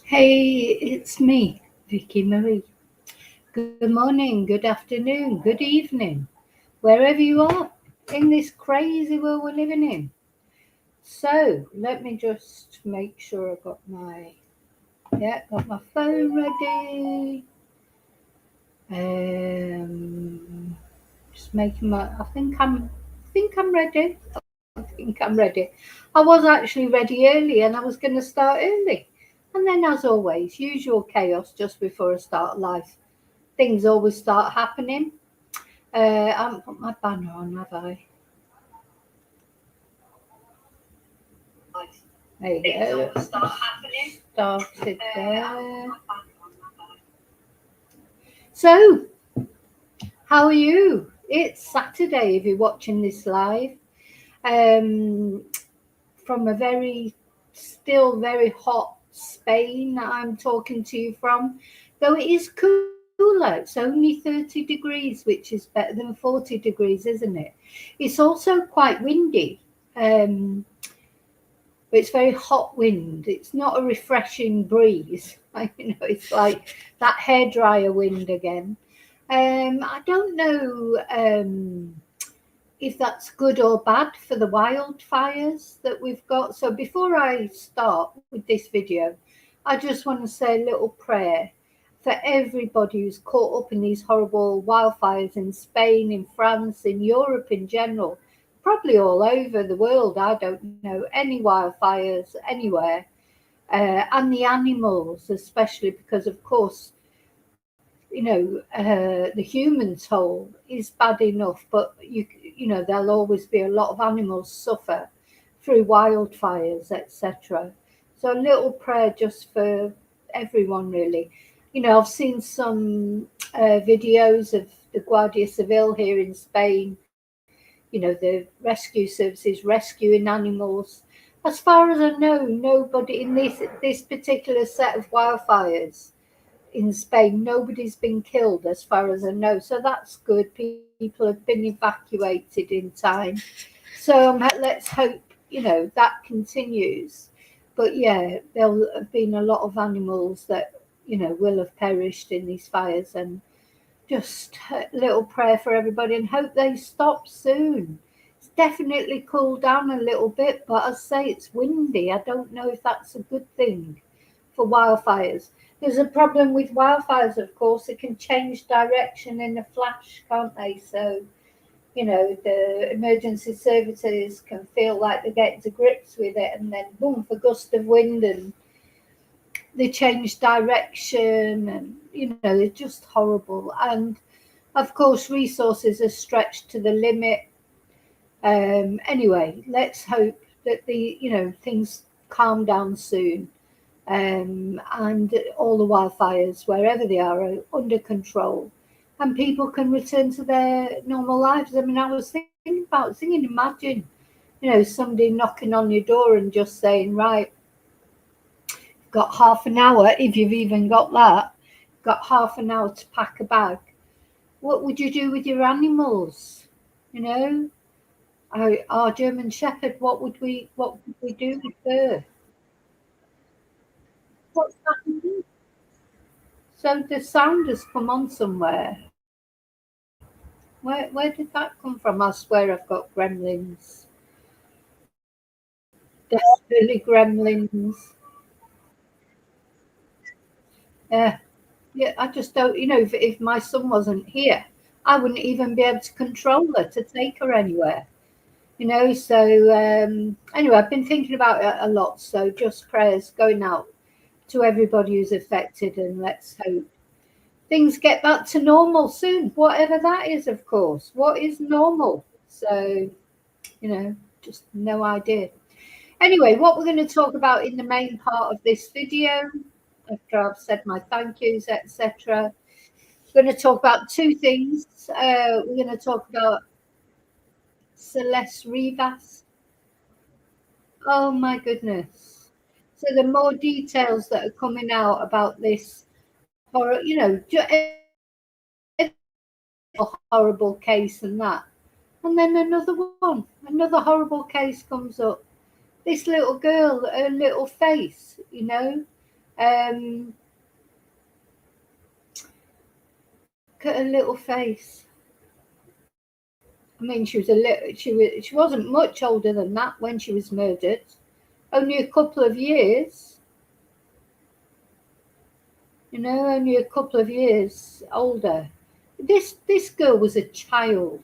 Hey, it's me, Vicky Marie. Good morning, good afternoon, good evening, wherever you are in this crazy world we're living in. So let me just make sure I got my phone ready. Just making I think I'm ready. I think I'm ready. I was actually ready early and I was going to start early. And then, as always, usual chaos just before I start life. Things always start happening. I haven't put my banner on, have I? There you go. Started there. So, how are you? It's Saturday if you're watching this live. Um, from a still very hot Spain that I'm talking to you from, though it is cooler. It's only 30 degrees, which is better than 40 degrees, isn't it? It's also quite windy. Um, but it's very hot wind. It's not a refreshing breeze. It's like that hairdryer wind again. I don't know if that's good or bad for the wildfires that we've got. So before I start with this video, I just want to say a little prayer for everybody who's caught up in these horrible wildfires in Spain, in France, in Europe in general, probably all over the world. I don't know any wildfires anywhere. And the animals, especially because, of course, the human toll is bad enough, but there'll always be a lot of animals suffer through wildfires, etc. So a little prayer just for everyone, really. I've seen some videos of the Guardia Civil here in Spain. The rescue services rescuing animals. As far as I know, nobody in this particular set of wildfires in Spain, nobody's been killed as far as I know. So that's good. People have been evacuated in time. So let's hope, that continues. But yeah, there'll have been a lot of animals that, will have perished in these fires. And just a little prayer for everybody and hope they stop soon. It's definitely cooled down a little bit, but as I say, it's windy. I don't know if that's a good thing for wildfires. There's a problem with wildfires, of course. It can change direction in a flash, can't they? So, the emergency services can feel like they're getting to grips with it, and then boom, for gust of wind, and they change direction, and it's just horrible. And of course, resources are stretched to the limit. Anyway, let's hope that things calm down soon, and all the wildfires, wherever they are under control, and people can return to their normal lives. I mean, I was thinking, imagine, somebody knocking on your door and just saying, right, got half an hour, if you've even got that, got half an hour to pack a bag. What would you do with your animals? You know, our German Shepherd. What would we do with her? What's that? So the sound has come on somewhere. Where did that come from? I swear I've got gremlins. Definitely gremlins. Yeah, yeah. I just don't. If my son wasn't here, I wouldn't even be able to control her to take her anywhere. So anyway, I've been thinking about it a lot. So just prayers going out to everybody who's affected, and let's hope things get back to normal soon, whatever that is, of course. What is normal? So, just no idea. Anyway, what we're going to talk about in the main part of this video, after I've said my thank yous, etc., we're going to talk about two things. We're going to talk about Celeste Rivas. Oh my goodness. So the more details that are coming out about this horror, horrible case and that. And then another horrible case comes up. This little girl, her little face, Look at her little face. I mean, she wasn't much older than that when she was murdered. Only a couple of years. Only a couple of years older. This girl was a child.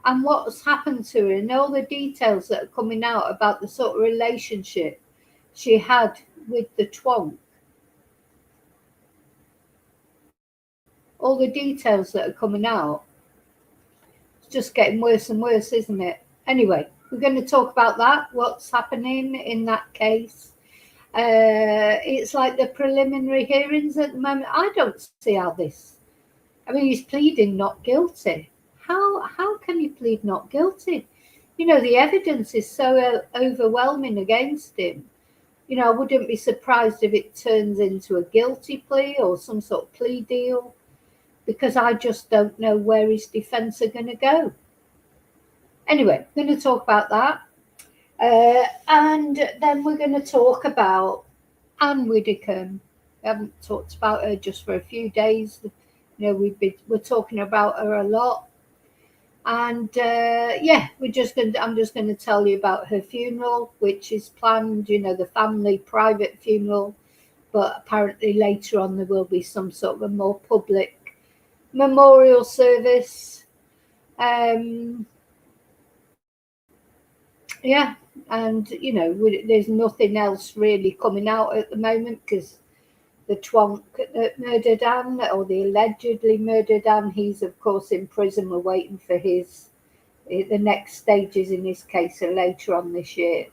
And what's happened to her and all the details that are coming out about the sort of relationship she had with the twonk. All the details that are coming out. It's just getting worse and worse, isn't it? Anyway, we're going to talk about that, what's happening in that case. It's like the preliminary hearings at the moment. I don't see how this. I mean, he's pleading not guilty. How can you plead not guilty? The evidence is so overwhelming against him. I wouldn't be surprised if it turns into a guilty plea or some sort of plea deal, because I just don't know where his defence are going to go. Anyway, we're going to talk about that. And then we're going to talk about Anne Widdicombe. We haven't talked about her just for a few days. We're talking about her a lot. And I'm just going to tell you about her funeral, which is planned, the family private funeral, but apparently later on there will be some sort of a more public memorial service. And there's nothing else really coming out at the moment, because the twonk that murdered Anne, or the allegedly murdered Anne, he's of course in prison. We're waiting for the next stages in his case are later on this year.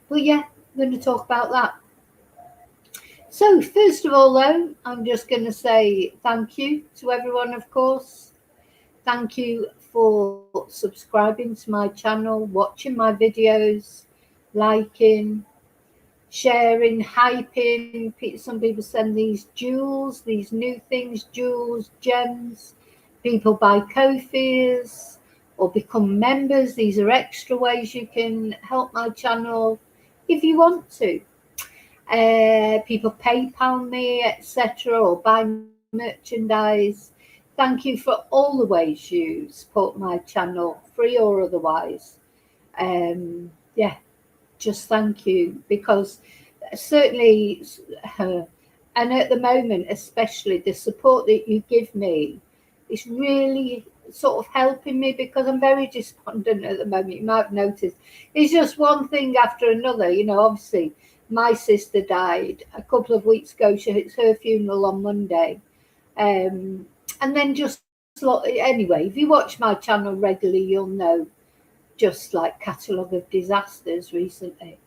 But yeah, I'm going to talk about that. So first of all, though, I'm just going to say thank you to everyone, of course. Thank you for subscribing to my channel, watching my videos, liking, sharing, hyping. Some people send these jewels, these new things, jewels, gems. People buy Ko-Fi's or become members. These are extra ways you can help my channel if you want to. People PayPal me, etc., or buy merchandise. Thank you for all the ways you support my channel, free or otherwise. Just thank you, because certainly, and at the moment especially, the support that you give me is really sort of helping me, because I'm very despondent at the moment. You might have noticed it's just one thing after another. Obviously my sister died a couple of weeks ago. It's her funeral on Monday. And then anyway, if you watch my channel regularly, you'll know just like catalogue of disasters recently.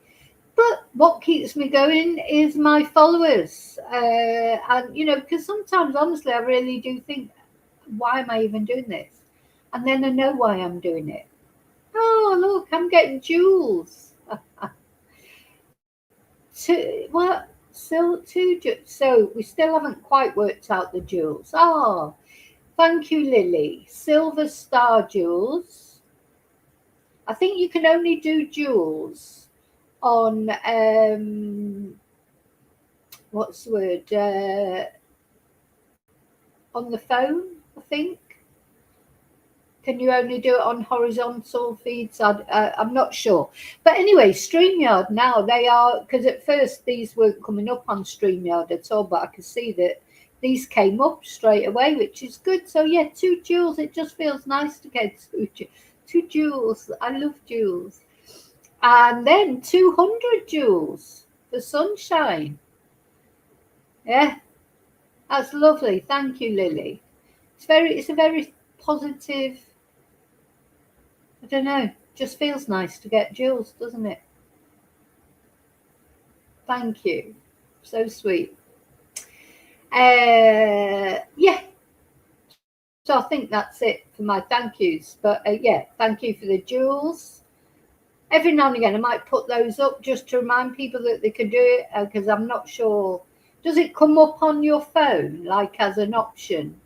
But what keeps me going is my followers. And, because sometimes, honestly, I really do think, why am I even doing this? And then I know why I'm doing it. Oh, look, I'm getting jewels. So we still haven't quite worked out the jewels. Oh, thank you, Lily. Silver star jewels. I think you can only do jewels on what's the word, on the phone, I think. Can you only do it on horizontal feeds? I'm not sure. But anyway, StreamYard now, they are, because at first these weren't coming up on StreamYard at all, but I can see that these came up straight away, which is good. So yeah, 2 jewels. It just feels nice to get 2 jewels. I love jewels. And then 200 jewels for sunshine. Yeah, that's lovely. Thank you, Lily. It's a very positive, I don't know, just feels nice to get jewels, doesn't it? Thank you. So sweet. Yeah. So I think that's it for my thank yous. But thank you for the jewels. Every now and again, I might put those up just to remind people that they can do it, because I'm not sure. Does it come up on your phone, like as an option?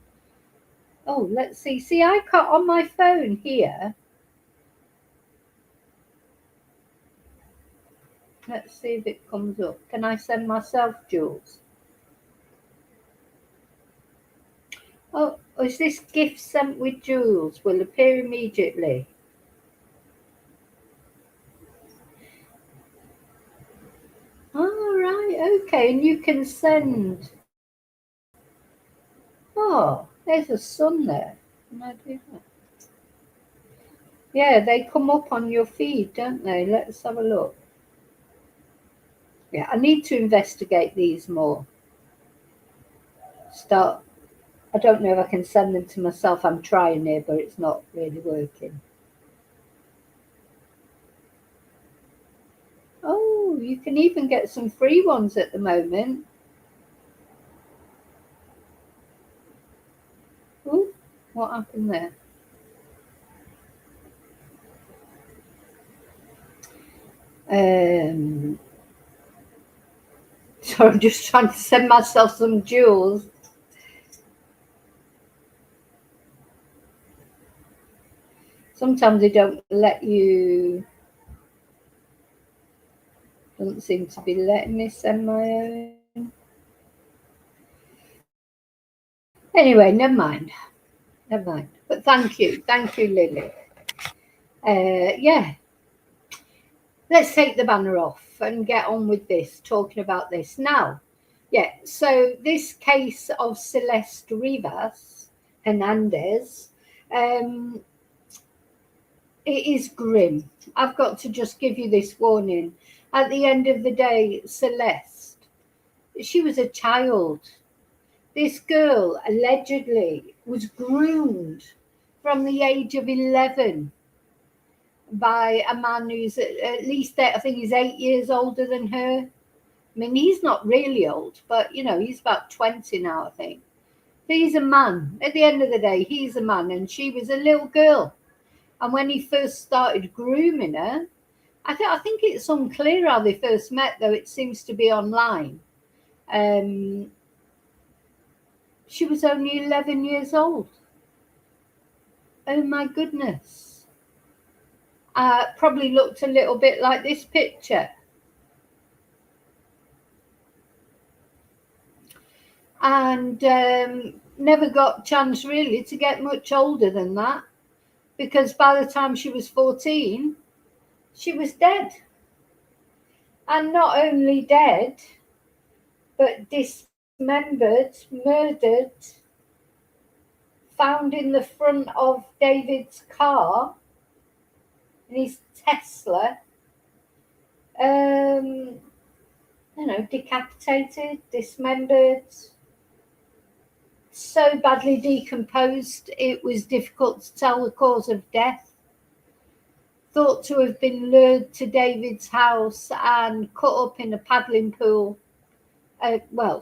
Oh, let's see. See, I can't on my phone here. Let's see if it comes up. Can I send myself jewels? Oh, is this gift sent with jewels? Will appear immediately. Oh, right, okay, and you can send. Oh, there's a sun there. Can I do that? Yeah, they come up on your feed, don't they? Let's have a look. Yeah, I need to investigate these more. Start. I don't know if I can send them to myself. I'm trying here, but it's not really working. Oh, you can even get some free ones at the moment. Ooh, what happened there? So I'm just trying to send myself some jewels. Sometimes they don't let you. Doesn't seem to be letting me send my own. Anyway, never mind. Never mind. But thank you, Lily. Yeah, let's take the banner off and get on with this. Talking about this now. Yeah. So this case of Celeste Rivas Hernandez. It is grim. I've got to just give you this warning. At the end of the day, Celeste, she was a child. This girl allegedly was groomed from the age of 11 by a man who's at least, I think he's 8 years older than her. I mean, he's not really old, but he's about 20 now, I think. He's a man. At the end of the day, he's a man, and she was a little girl. And when he first started grooming her, I think it's unclear how they first met, though it seems to be online. She was only 11 years old. Oh my goodness. Probably looked a little bit like this picture. And never got a chance really to get much older than that, because by the time she was 14, she was dead. And not only dead, but dismembered, murdered, found in the front of David's car, in his Tesla, decapitated, dismembered, so badly decomposed it was difficult to tell the cause of death. Thought to have been lured to David's house and cut up in a paddling pool.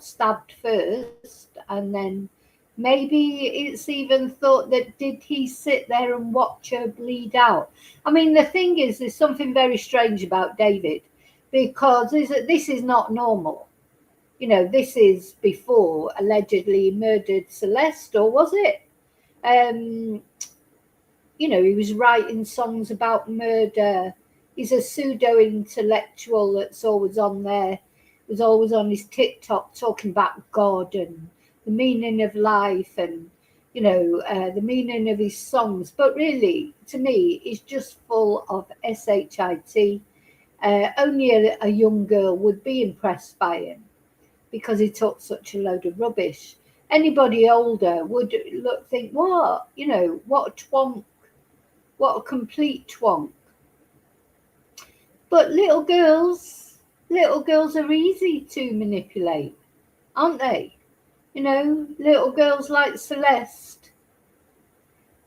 Stabbed first, and then maybe it's even thought that did he sit there and watch her bleed out? I mean, the thing is, there's something very strange about David, because this is not normal. This is before allegedly murdered Celeste, or was it? He was writing songs about murder. He's a pseudo intellectual that's always on there. Was always on his TikTok talking about God and the meaning of life, and the meaning of his songs. But really, to me, he's just full of shit. Only a young girl would be impressed by him, because he talked such a load of rubbish. Anybody older would think, what? What a twonk. What a complete twonk. But little girls are easy to manipulate, aren't they? Little girls like Celeste,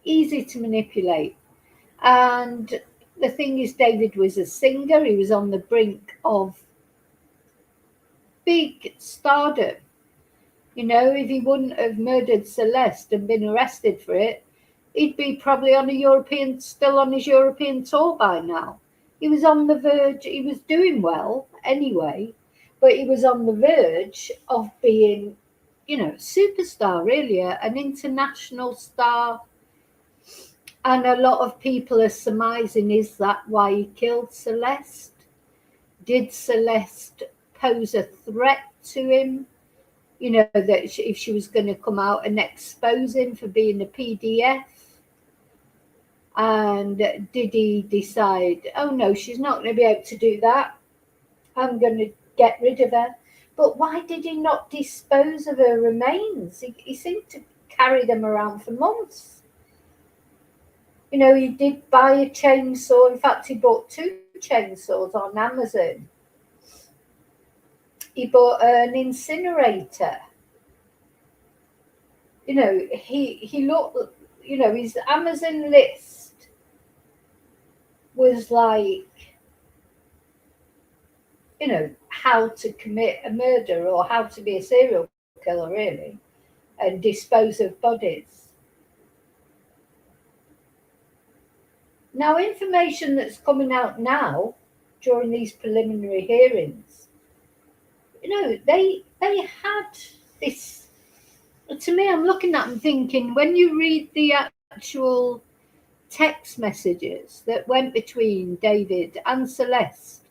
easy to manipulate. And the thing is, David was a singer. He was on the brink of big stardom. If he wouldn't have murdered Celeste and been arrested for it, he'd be probably still on his European tour by now. He was on the verge. He was doing well anyway, but he was on the verge of being, superstar, really, an international star. And a lot of people are surmising, is that why he killed Celeste? Did Celeste pose a threat to him? That if she was going to come out and expose him for being a PDF? And did he decide, oh no, she's not going to be able to do that, I'm going to get rid of her? But why did he not dispose of her remains? He seemed to carry them around for months. He did buy a chainsaw. In fact, he bought 2 chainsaws on Amazon. He bought an incinerator. He looked, his Amazon list was like, how to commit a murder or how to be a serial killer, really, and dispose of bodies. Now, information that's coming out now during these preliminary hearings, they had this. To me, I'm looking at them thinking, when you read the actual text messages that went between David and Celeste,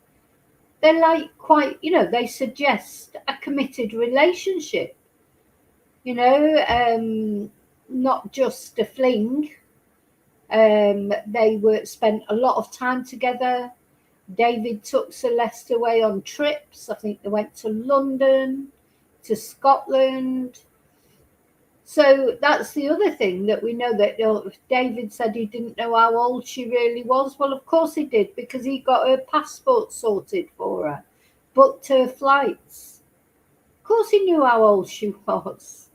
they're like quite, they suggest a committed relationship, not just a fling. They spent a lot of time together. David took Celeste away on trips. I think they went to London, to Scotland. So that's the other thing that we know, that David said he didn't know how old she really was. Well, of course he did, because he got her passport sorted for her, booked her flights. Of course he knew how old she was.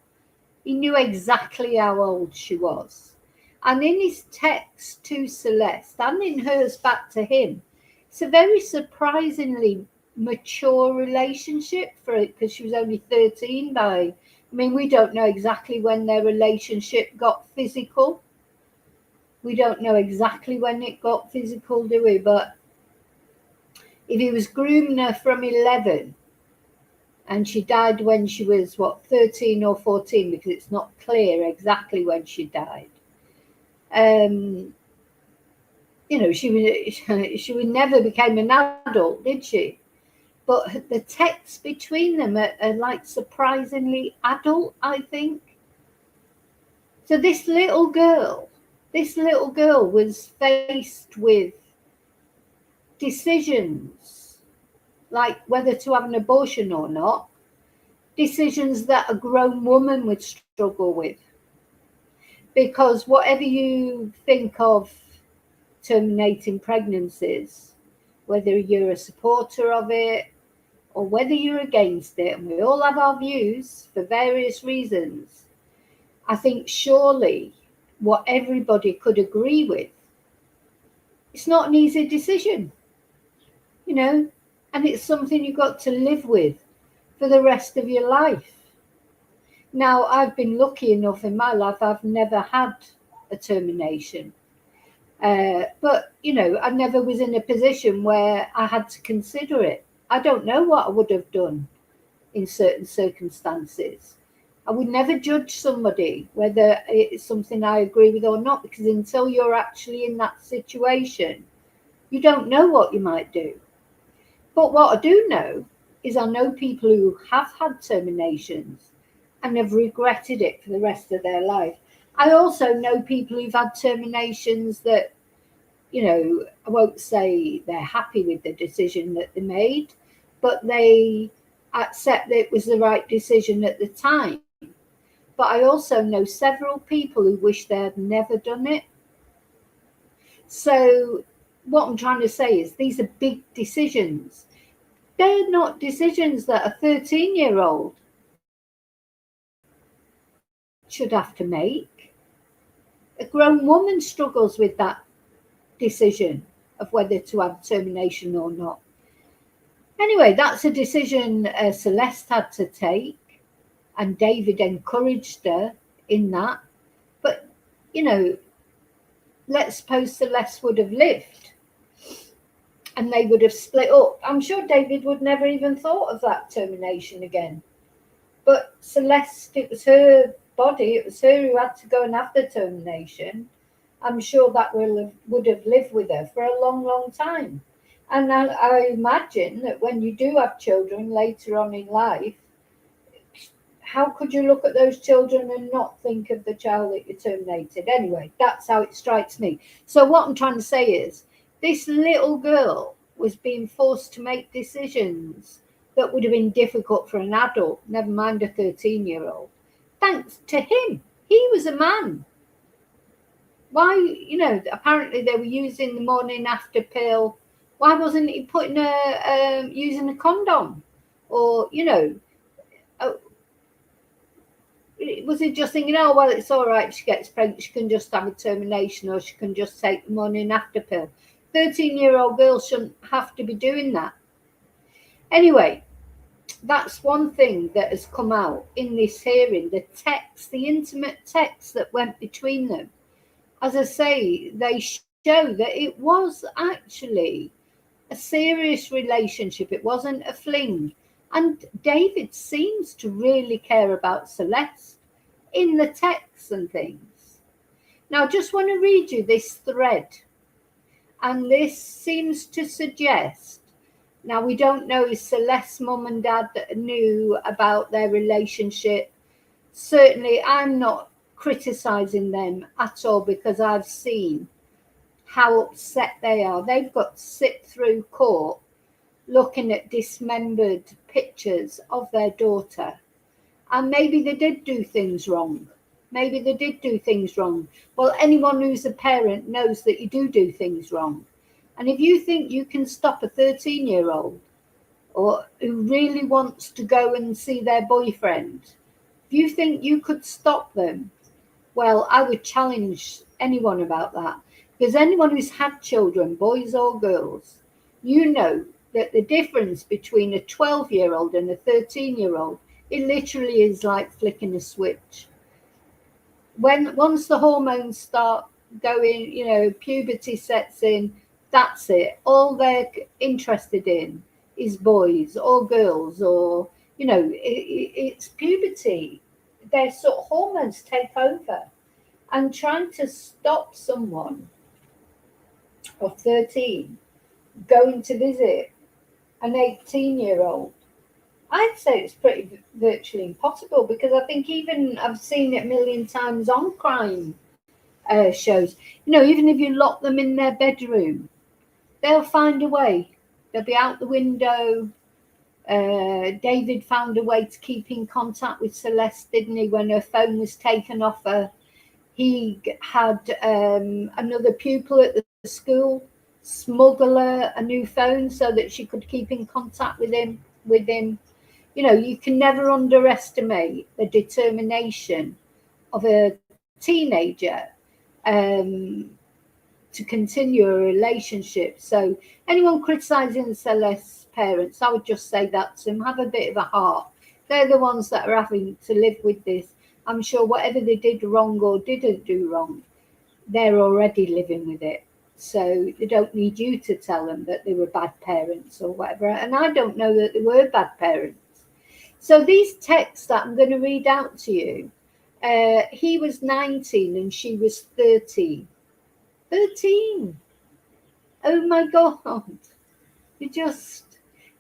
He knew exactly how old she was. And in his text to Celeste and in hers back to him, it's a very surprisingly mature relationship for it, because she was only 13 by... we don't know exactly when their relationship got physical. We don't know exactly when it got physical, do we? But if he was grooming her from 11 and she died when she was, 13 or 14, because it's not clear exactly when she died. She never became an adult, did she? But the texts between them are like surprisingly adult, I think. So this little girl was faced with decisions like whether to have an abortion or not, decisions that a grown woman would struggle with. Because whatever you think of terminating pregnancies, whether you're a supporter of it or whether you're against it, and we all have our views for various reasons, I think surely what everybody could agree with, it's not an easy decision, and it's something you've got to live with for the rest of your life. Now, I've been lucky enough in my life, I've never had a termination. But, I never was in a position where I had to consider it. I don't know what I would have done in certain circumstances. I would never judge somebody whether it's something I agree with or not, because until you're actually in that situation, you don't know what you might do. But what I do know is I know people who have had terminations and have regretted it for the rest of their life. I also know people who've had terminations that, I won't say they're happy with the decision that they made, but they accept that it was the right decision at the time. But I also know several people who wish they had never done it. So what I'm trying to say is these are big decisions. They're not decisions that a 13-year-old should have to make. A grown woman struggles with that decision of whether to have termination or not. Anyway, that's a decision Celeste had to take, and David encouraged her in that. But, let's suppose Celeste would have lived and they would have split up. I'm sure David would never even thought of that termination again. But Celeste, it was her body, it was her who had to go and have the termination. I'm sure that would have lived with her for a long, long time. And I imagine that when you do have children later on in life, how could you look at those children and not think of the child that you terminated? Anyway, that's how it strikes me. So what I'm trying to say is, this little girl was being forced to make decisions that would have been difficult for an adult, never mind a 13-year-old. Thanks to him. He was a man. Why, apparently they were using the morning after pill. Why wasn't he putting using a condom? Or, uh, was he just thinking, oh, well, it's all right if she gets pregnant, she can just have a termination, or she can just take the morning after pill? 13-year-old girls shouldn't have to be doing that. Anyway, that's one thing that has come out in this hearing, the text, the intimate text that went between them. As I say, they show that it was actually a serious relationship. It wasn't a fling. And David seems to really care about Celeste in the texts and things. Now, I just want to read you this thread. And this seems to suggest, now we don't know if Celeste's mum and dad knew about their relationship. Certainly, I'm not criticising them at all, because I've seen how upset they are. They've got to sit through court looking at dismembered pictures of their daughter. And maybe they did do things wrong. Maybe they did do things wrong. Well, anyone who's a parent knows that you do things wrong. And if you think you can stop a 13-year-old or who really wants to go and see their boyfriend, if you think you could stop them, well, I would challenge anyone about that. Because anyone who's had children, boys or girls, you know that the difference between a 12-year-old and a 13-year-old, it literally is like flicking a switch. Once the hormones start going, puberty sets in, that's it. All they're interested in is boys or girls, or, it's puberty. Their sort of hormones take over. And trying to stop someone of 13 going to visit an 18-year-old, I'd say it's pretty virtually impossible, because I think even I've seen it a million times on crime shows. Even if you lock them in their bedroom, they'll find a way. They'll be out the window. David found a way to keep in contact with Celeste, didn't he, when her phone was taken off her? He had another pupil at the school smuggle her a new phone so that she could keep in contact with him. You can never underestimate the determination of a teenager to continue a relationship. So anyone criticising Celeste's parents, I would just say that to them, have a bit of a heart. They're the ones that are having to live with this. I'm sure whatever they did wrong or didn't do wrong, they're already living with it. So they don't need you to tell them that they were bad parents or whatever. And I don't know that they were bad parents. So these texts that I'm going to read out to you, he was 19 and she was 13. 13. Oh my God.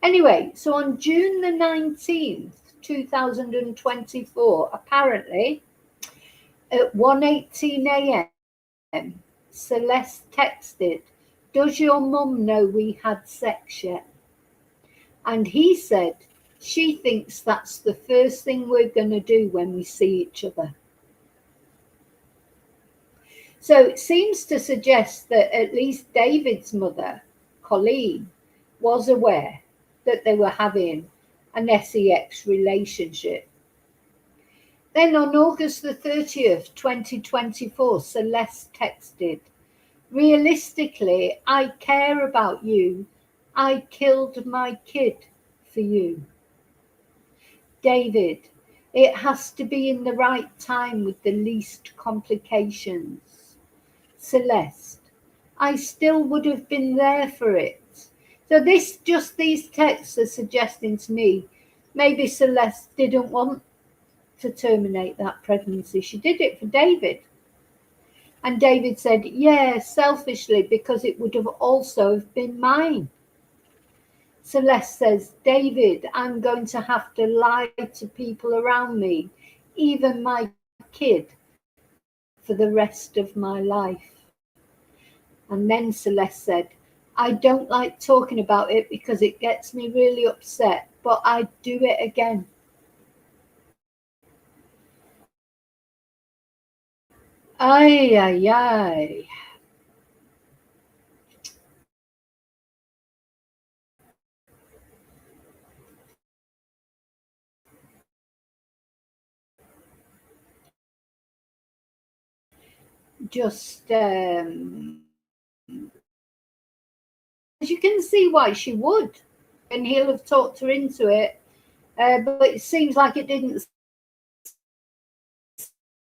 Anyway, so on June the 19th, 2024, apparently at 1:18 a.m, Celeste texted, "Does your mum know we had sex yet?" And he said, "She thinks that's the first thing we're going to do when we see each other." So it seems to suggest that at least David's mother, Colleen, was aware that they were having an sex relationship. Then on August the 30th, 2024, Celeste texted, "Realistically, I care about you. I killed my kid for you." David, it has to be in the right time with the least complications. Celeste, I still would have been there for it. So these texts are suggesting to me maybe Celeste didn't want to terminate that pregnancy. She did it for David. And David said, yeah, selfishly, because it would have also been mine. Celeste says, David, I'm going to have to lie to people around me, even my kid, for the rest of my life. And then Celeste said, I don't like talking about it because it gets me really upset, but I'd do it again. Ay, ay, ay. Just, as you can see why she would, and he'll have talked her into it, but it seems like it didn't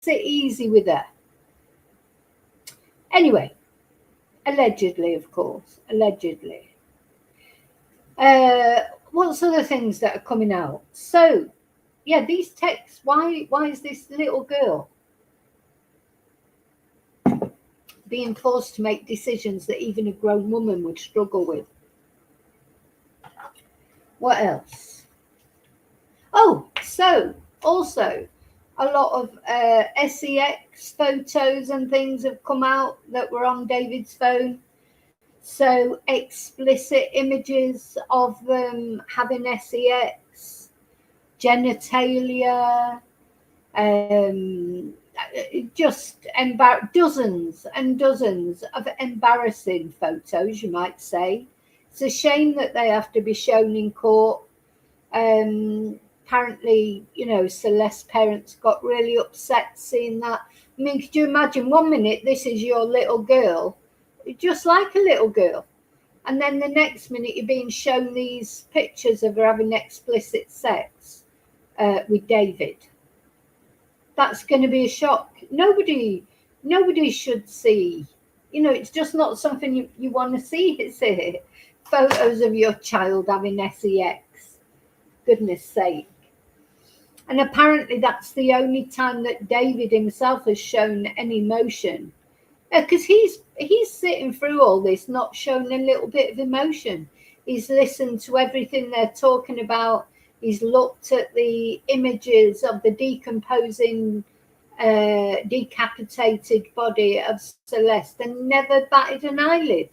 sit easy with her. Anyway, allegedly, of course, allegedly. What's other things that are coming out? So, yeah, these texts. Why is this little girl being forced to make decisions that even a grown woman would struggle with? What else? Oh, so also a lot of sex photos and things have come out that were on David's phone. So explicit images of them having sex, genitalia, just dozens and dozens of embarrassing photos, you might say. It's a shame that they have to be shown in court. Apparently, Celeste's parents got really upset seeing that. I mean, could you imagine 1 minute this is your little girl, just like a little girl, and then the next minute you're being shown these pictures of her having explicit sex with David? That's going to be a shock. Nobody should see. It's just not something you want to see, is it? Photos of your child having sex. Goodness sake. And apparently that's the only time that David himself has shown any emotion. Because he's sitting through all this, not showing a little bit of emotion. He's listened to everything they're talking about. He's looked at the images of the decomposing, decapitated body of Celeste and never batted an eyelid.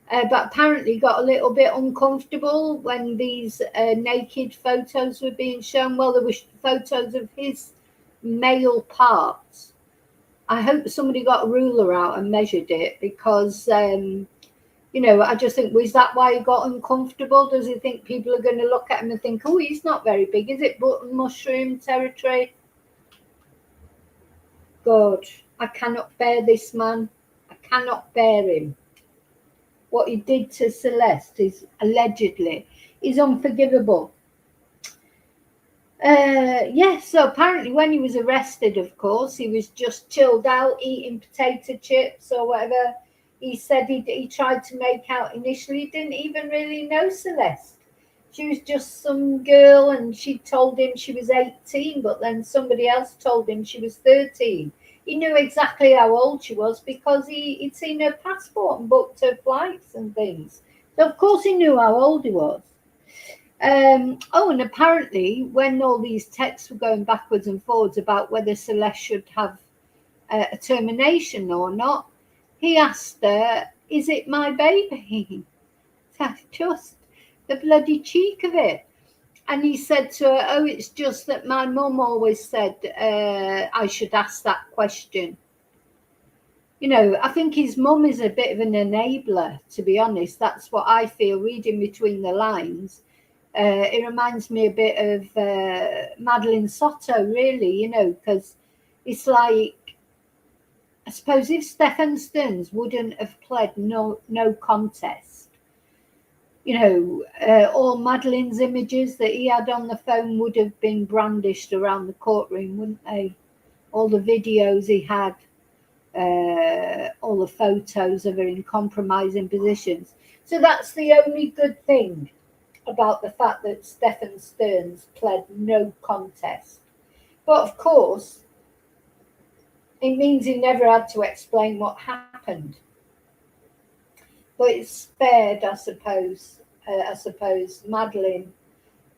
But apparently got a little bit uncomfortable when these naked photos were being shown. Well, there were photos of his male parts. I hope somebody got a ruler out and measured it because, I just think, was that why he got uncomfortable? Does he think people are going to look at him and think, oh, he's not very big? Is it button mushroom territory? God, I cannot bear this man. I cannot bear him. What he did to Celeste is allegedly is unforgivable. So apparently when he was arrested, of course, he was just chilled out eating potato chips or whatever. He said he tried to make out initially. He didn't even really know Celeste. She was just some girl and she told him she was 18, but then somebody else told him she was 13. He knew exactly how old she was because he'd seen her passport and booked her flights and things. So of course he knew how old he was. And apparently when all these texts were going backwards and forwards about whether Celeste should have a termination or not, he asked her, is it my baby? That's just the bloody cheek of it. And he said to her, oh, it's just that my mum always said I should ask that question. I think his mum is a bit of an enabler, to be honest. That's what I feel reading between the lines. It reminds me a bit of Madeline Soto, really, because it's like, I suppose if Stefan Stearns wouldn't have pled no contest, all Madeline's images that he had on the phone would have been brandished around the courtroom, wouldn't they? All the videos he had, all the photos of her in compromising positions. So that's the only good thing about the fact that Stefan Stearns pled no contest. But of course, it means he never had to explain what happened. But it's spared, I suppose, I suppose, Madeline,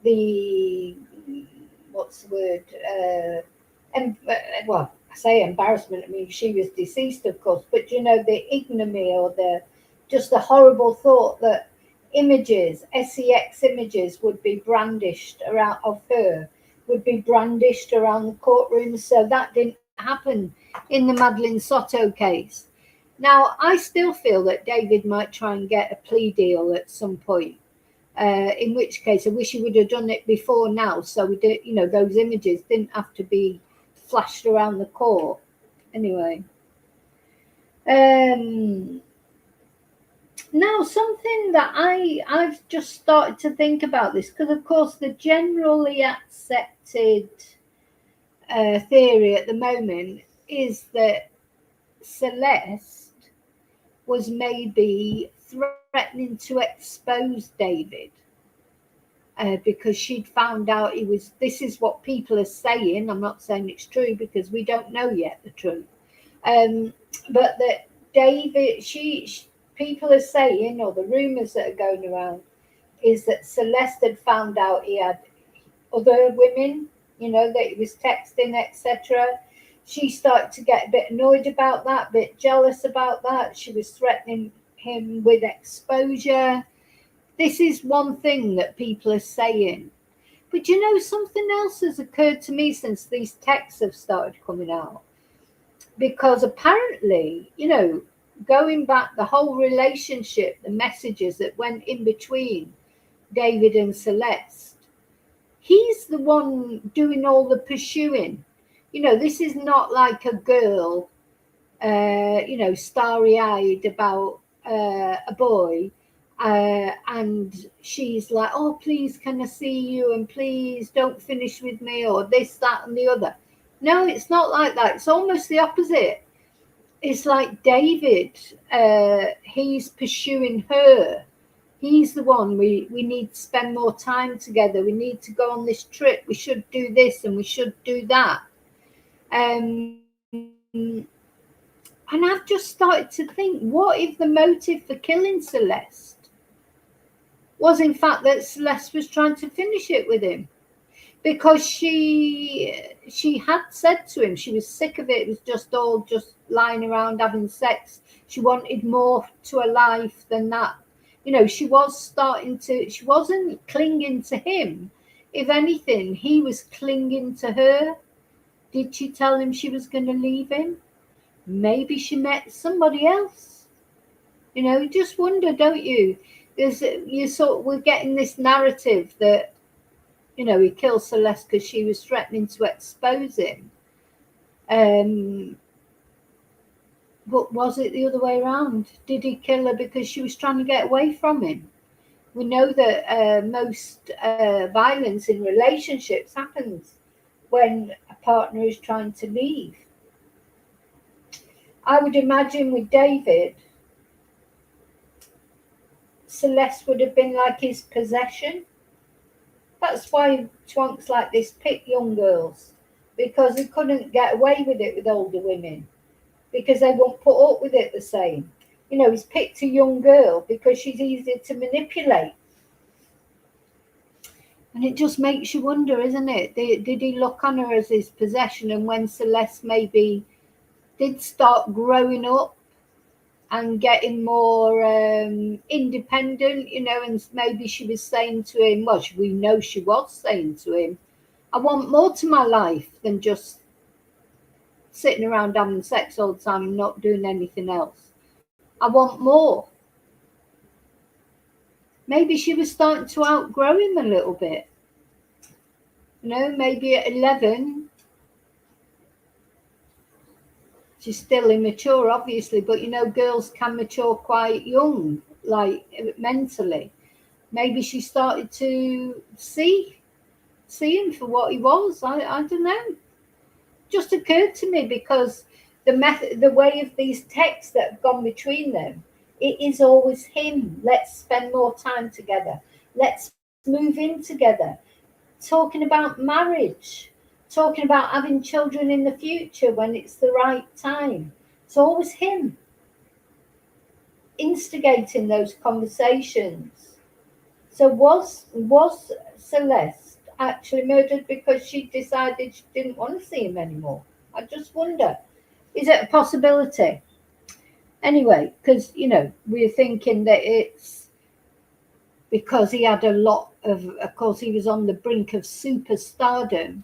the, what's the word? And well, I say embarrassment. I mean, she was deceased, of course, but you know, the ignominy or the just the horrible thought that images, sex images, would be brandished around of her, would be brandished around the courtroom. So that didn't happen in the Madeline Soto case. Now, I still feel that David might try and get a plea deal at some point. In which case, I wish he would have done it before now, so we did, you know, those images didn't have to be flashed around the court. Anyway, now something that I've just started to think about this, because of course the generally accepted theory at the moment is that Celeste was maybe threatening to expose David because she'd found out he was. This is what people are saying. I'm not saying it's true because we don't know yet the truth. But that David, people are saying, or the rumors that are going around, is that Celeste had found out he had other women, you know, that he was texting, etc. She started to get a bit annoyed about that, a bit jealous about that. She was threatening him with exposure. This is one thing that people are saying. But you know, something else has occurred to me since these texts have started coming out. Because apparently, you know, going back the whole relationship, the messages that went in between David and Celeste, he's the one doing all the pursuing. You know, this is not like a girl, you know, starry-eyed about a boy, and she's like, oh, please, can I see you? And please don't finish with me, or this, that, and the other. No, it's not like that. It's almost the opposite. It's like David, he's pursuing her. He's the one, we need to spend more time together. We need to go on this trip. We should do this and we should do that. And I've just started to think, what if the motive for killing Celeste was in fact that Celeste was trying to finish it with him? Because she had said to him she was sick of it. It was just lying around having sex. She wanted more to a life than that. You know, she wasn't clinging to him. If anything, he was clinging to her. Did she tell him she was going to leave him? Maybe she met somebody else. You know, you just wonder, don't you? We're getting this narrative that, you know, he killed Celeste because she was threatening to expose him. But was it the other way around? Did he kill her because she was trying to get away from him? We know that most violence in relationships happens when a partner is trying to leave. I would imagine with David, Celeste would have been like his possession. That's why twonks like this pick young girls, because he couldn't get away with it with older women, because they won't put up with it the same. You know, he's picked a young girl because she's easy to manipulate. And it just makes you wonder, isn't it? Did he look on her as his possession? And when Celeste maybe did start growing up and getting more independent, you know, and maybe she was saying to him, well, we know she was saying to him, I want more to my life than just sitting around having sex all the time and not doing anything else. I want more. Maybe she was starting to outgrow him a little bit. You know, maybe at 11, she's still immature, obviously, but you know, girls can mature quite young, like mentally. Maybe she started to see him for what he was. I don't know. Just occurred to me because the way of these texts that have gone between them, it is always him. Let's spend more time together. Let's move in together. Talking about marriage, talking about having children in the future when it's the right time. It's always him instigating those conversations. So was Celeste actually murdered because she decided she didn't want to see him anymore? I just wonder. Is it a possibility? Anyway, because we're thinking that it's because he had a lot of course, he was on the brink of superstardom,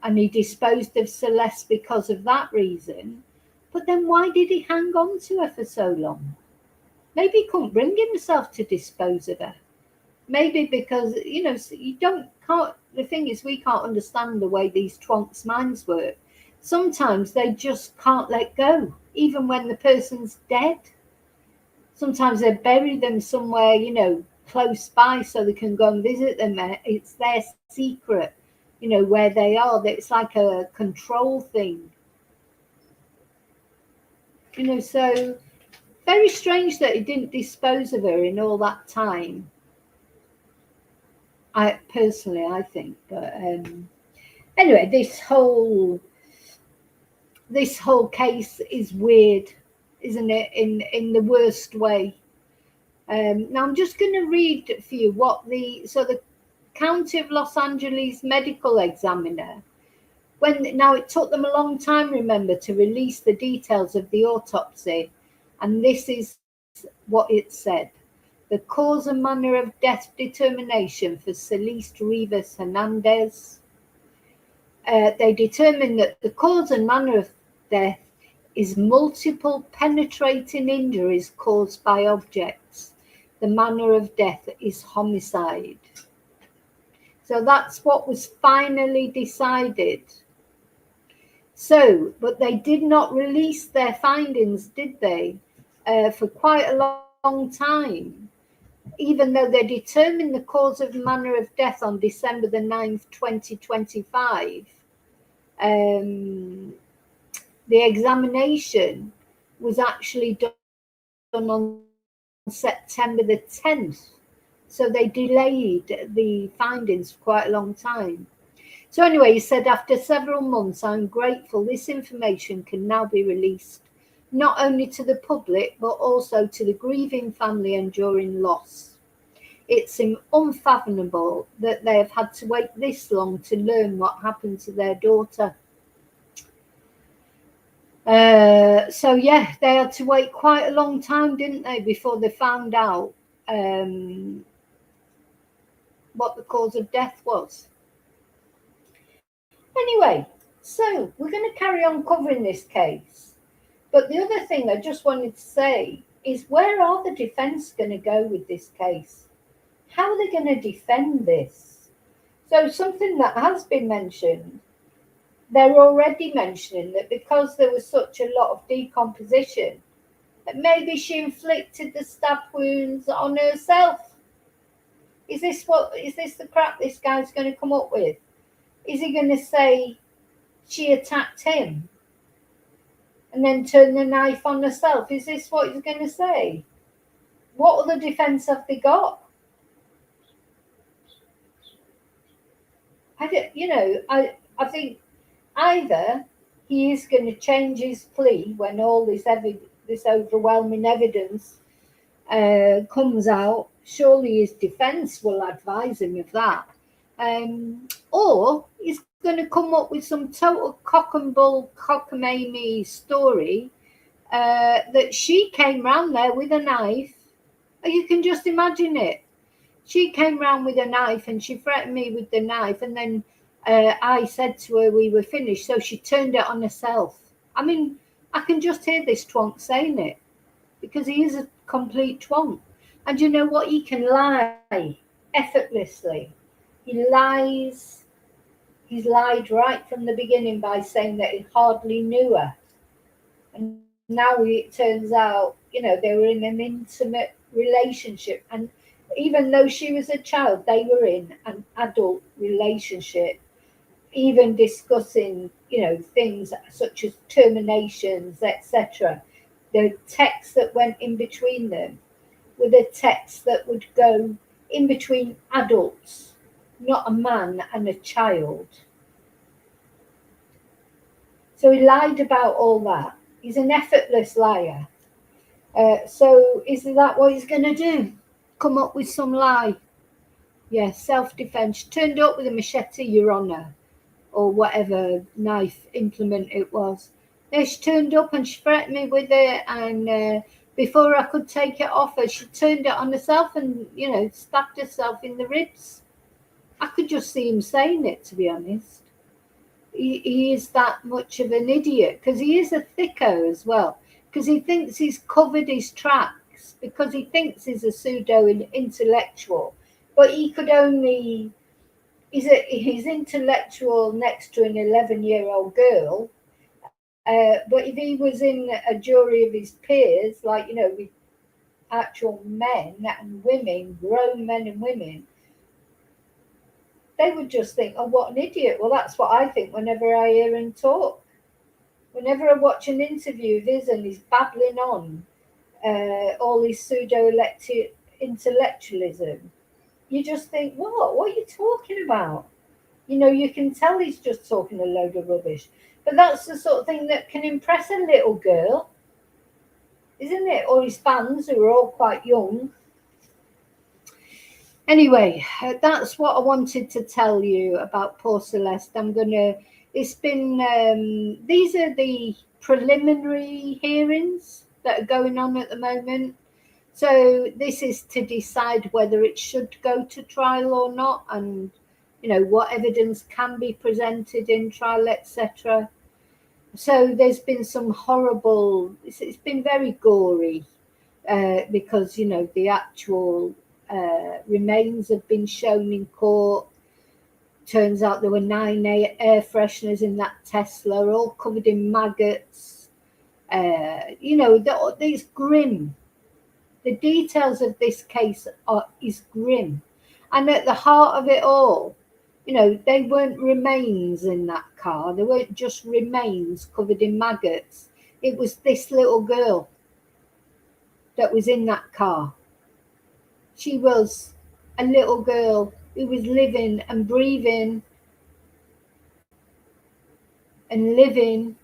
and he disposed of Celeste because of that reason. But then why did he hang on to her for so long? Maybe he couldn't bring himself to dispose of her. Maybe because you can't. The thing is, we can't understand the way these twonks' minds work. Sometimes they just can't let go, even when the person's dead. Sometimes they bury them somewhere, close by, so they can go and visit them. It's their secret, where they are. It's like a control thing, So very strange that he didn't dispose of her in all that time. I think, but anyway, this whole case is weird, isn't it? In the worst way. Now I'm just going to read for you what the County of Los Angeles medical examiner. Now it took them a long time, remember, to release the details of the autopsy, and this is what it said. The cause and manner of death determination for Celeste Rivas Hernandez. They determined that the cause and manner of death is multiple penetrating injuries caused by objects. The manner of death is homicide. So that's what was finally decided. So, but they did not release their findings, did they? For quite a long time. Even though they determined the cause of manner of death on December the 9th, 2025, the examination was actually done on September the 10th. So they delayed the findings for quite a long time. So anyway, he said, after several months, I'm grateful this information can now be released, not only to the public, but also to the grieving family enduring loss. It's unfathomable that they have had to wait this long to learn what happened to their daughter. So yeah, they had to wait quite a long time, didn't they, before they found out what the cause of death was. Anyway, so we're going to carry on covering this case. But the other thing I just wanted to say is, where are the defence going to go with this case? How are they going to defend this? So something that has been mentioned, they're already mentioning that because there was such a lot of decomposition, that maybe she inflicted the stab wounds on herself. Is this the crap this guy's going to come up with? Is he going to say she attacked him and then turn the knife on herself? Is this what he's going to say? What other defence have they got? I think either he is going to change his plea when all this overwhelming evidence comes out. Surely his defence will advise him of that. Or he's going to come up with some total cock and bull, cockamamie story that she came round there with a knife. You can just imagine it. She came round with a knife and she threatened me with the knife, and then I said to her we were finished, so she turned it on herself. I mean, I can just hear this twonk saying it, because he is a complete twonk. And you know what? He can lie effortlessly. He lies. He's lied right from the beginning by saying that he hardly knew her. And now it turns out, they were in an intimate relationship. And even though she was a child, they were in an adult relationship, even discussing, things such as terminations, etc. The texts that went in between them were the texts that would go in between adults, not a man and a child. So he lied about all that. He's an effortless liar. So is that what he's going to do? come up with some lie. Yeah, self-defense. Turned up with a machete, Your Honour, or whatever knife implement it was. Yeah, she turned up and she threatened me with it, and before I could take it off her, she turned it on herself and, stabbed herself in the ribs. I could just see him saying it, to be honest. He is that much of an idiot, because he is a thicko as well, because he thinks he's covered his tracks, because he thinks he's a pseudo intellectual, but he could only he's intellectual next to an 11-year-old girl, but if he was in a jury of his peers, like, with actual men and women, grown men and women, they would just think, oh, what an idiot. Well, that's what I think whenever I hear him talk. Whenever I watch an interview of his and he's babbling on all his pseudo-intellectualism, you just think, what are you talking about? You can tell he's just talking a load of rubbish. But that's the sort of thing that can impress a little girl, isn't it? Or his fans, who are all quite young. Anyway, that's what I wanted to tell you about poor Celeste. These are the preliminary hearings that are going on at the moment. So this is to decide whether it should go to trial or not, and what evidence can be presented in trial, etc. So there's been some horrible. It's been very gory because the actual remains have been shown in court. Turns out there were 9 air fresheners in that Tesla, all covered in maggots. It's grim. The details of this case is grim. And at the heart of it all, they weren't remains in that car. They weren't just remains covered in maggots. It was this little girl that was in that car. She was a little girl who was living and breathing and living.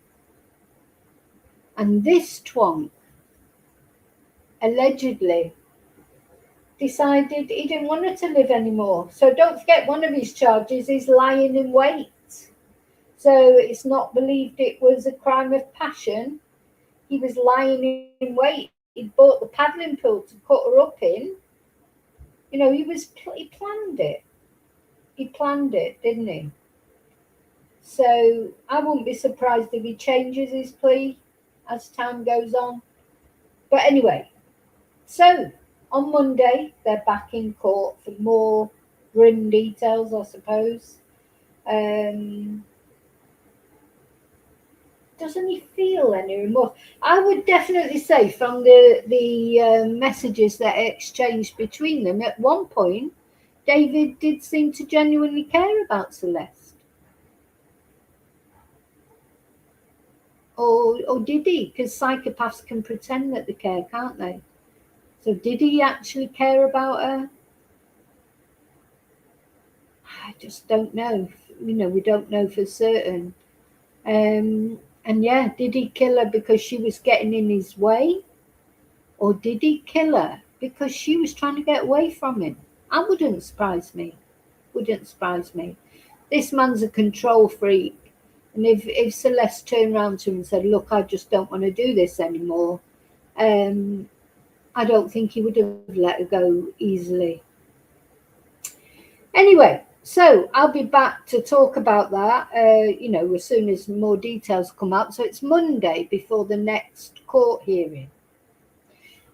And this twonk allegedly decided he didn't want her to live anymore. So don't forget, one of his charges is lying in wait. So it's not believed it was a crime of passion. He was lying in wait. He'd bought the paddling pool to put her up in. He planned it. He planned it, didn't he? So I wouldn't be surprised if he changes his plea as time goes on. But anyway, so on Monday, they're back in court for more grim details, I suppose. Doesn't he feel any remorse? I would definitely say from the messages that exchanged between them, at one point, David did seem to genuinely care about Celeste. Or did he? Because psychopaths can pretend that they care, can't they? So did he actually care about her? I just don't know. We don't know for certain. And yeah, did he kill her because she was getting in his way? Or did he kill her because she was trying to get away from him? That wouldn't surprise me. Wouldn't surprise me. This man's a control freak. And if Celeste turned around to him and said, look, I just don't want to do this anymore, I don't think he would have let her go easily. Anyway, so I'll be back to talk about that, as soon as more details come out. So it's Monday before the next court hearing.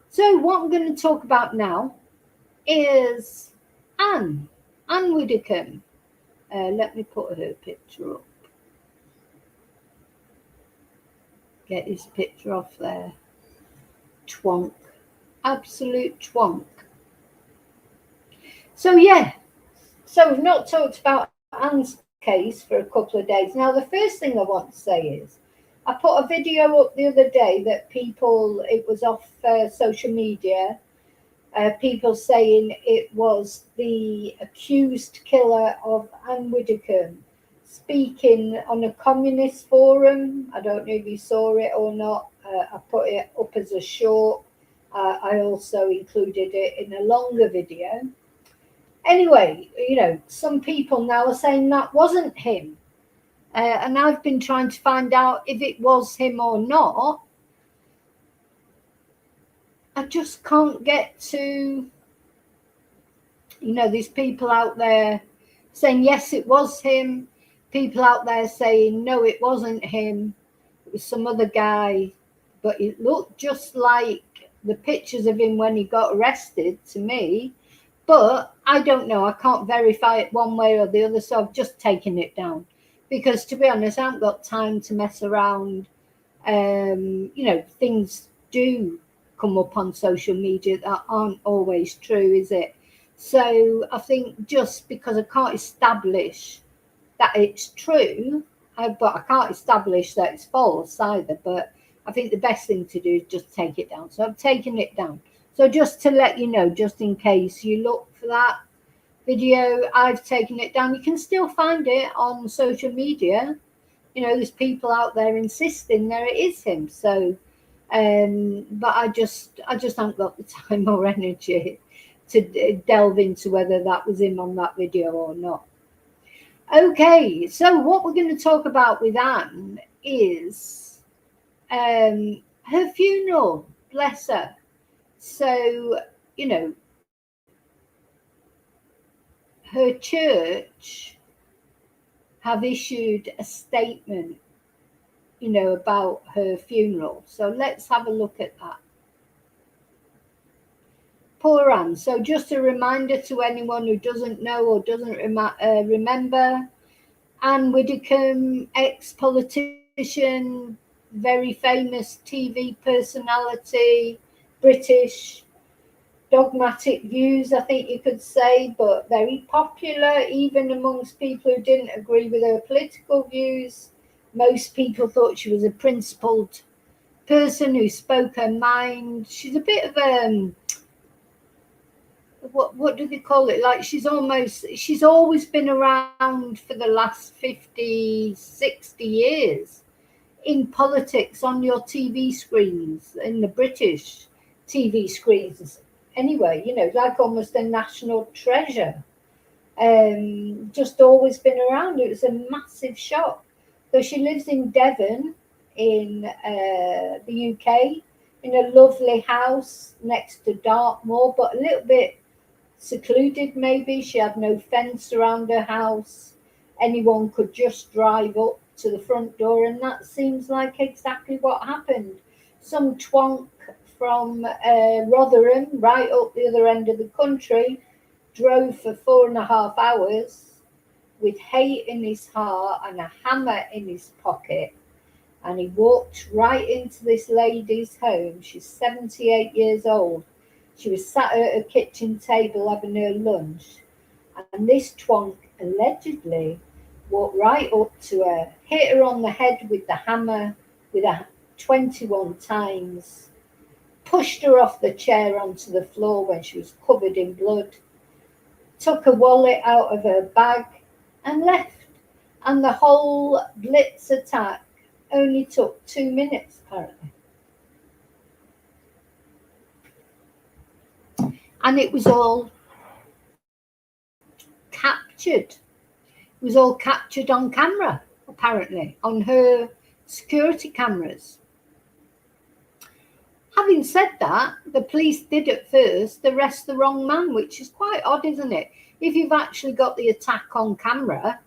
So what I'm going to talk about now is Anne Widdicombe. Let me put her picture up. Get his picture off there. Twonk. Absolute twonk. So yeah. So we've not talked about Anne's case for a couple of days. Now, the first thing I want to say is I put a video up the other day that it was off social media, people saying it was the accused killer of Anne Widdicombe speaking on a communist forum. I don't know if you saw it or not. I put it up as a short. I also included it in a longer video. Anyway, some people now are saying that wasn't him. And I've been trying to find out if it was him or not. I just can't get to, there's people out there saying, yes, it was him. People out there saying, no, it wasn't him. It was some other guy. But it looked just like the pictures of him when he got arrested to me. But I don't know. I can't verify it one way or the other. So I've just taken it down. Because to be honest, I haven't got time to mess around. Things do come up on social media that aren't always true, is it? So I think just because I can't establish that it's true, but I can't establish that it's false either. But I think the best thing to do is just take it down. So I've taken it down. So just to let you know, just in case you look for that video, I've taken it down. You can still find it on social media. There's people out there insisting there it is him. So, but I just haven't got the time or energy to delve into whether that was him on that video or not. Okay, so what we're going to talk about with Anne is her funeral. Bless her. So, her church have issued a statement, about her funeral. So let's have a look at that. Poor Anne. So just a reminder to anyone who doesn't know or doesn't remember, Anne Widdicombe, ex-politician, very famous TV personality, British, dogmatic views, I think you could say, but very popular even amongst people who didn't agree with her political views. Most people thought she was a principled person who spoke her mind. She's a bit of a, what do they call it? Like she's always been around for the last 50, 60 years in politics on your TV screens, in the British TV screens. Anyway, like almost a national treasure. Just always been around. It was a massive shock. So she lives in Devon in the UK, in a lovely house next to Dartmoor, but a little bit secluded maybe. She had no fence around her house. Anyone could just drive up to the front door, and that seems like exactly what happened. Some twonk from Rotherham, right up the other end of the country, drove for 4.5 hours with hate in his heart and a hammer in his pocket, and he walked right into this lady's home. She's 78 years old. She was sat at her kitchen table having her lunch, and this twonk allegedly walked right up to her, hit her on the head with the hammer 21 times, pushed her off the chair onto the floor when she was covered in blood, took her wallet out of her bag and left. And the whole blitz attack only took 2 minutes, apparently. And it was all captured. It was all captured on camera, apparently, on her security cameras. Having said that, the police did at first arrest the wrong man, which is quite odd, isn't it? If you've actually got the attack on camera,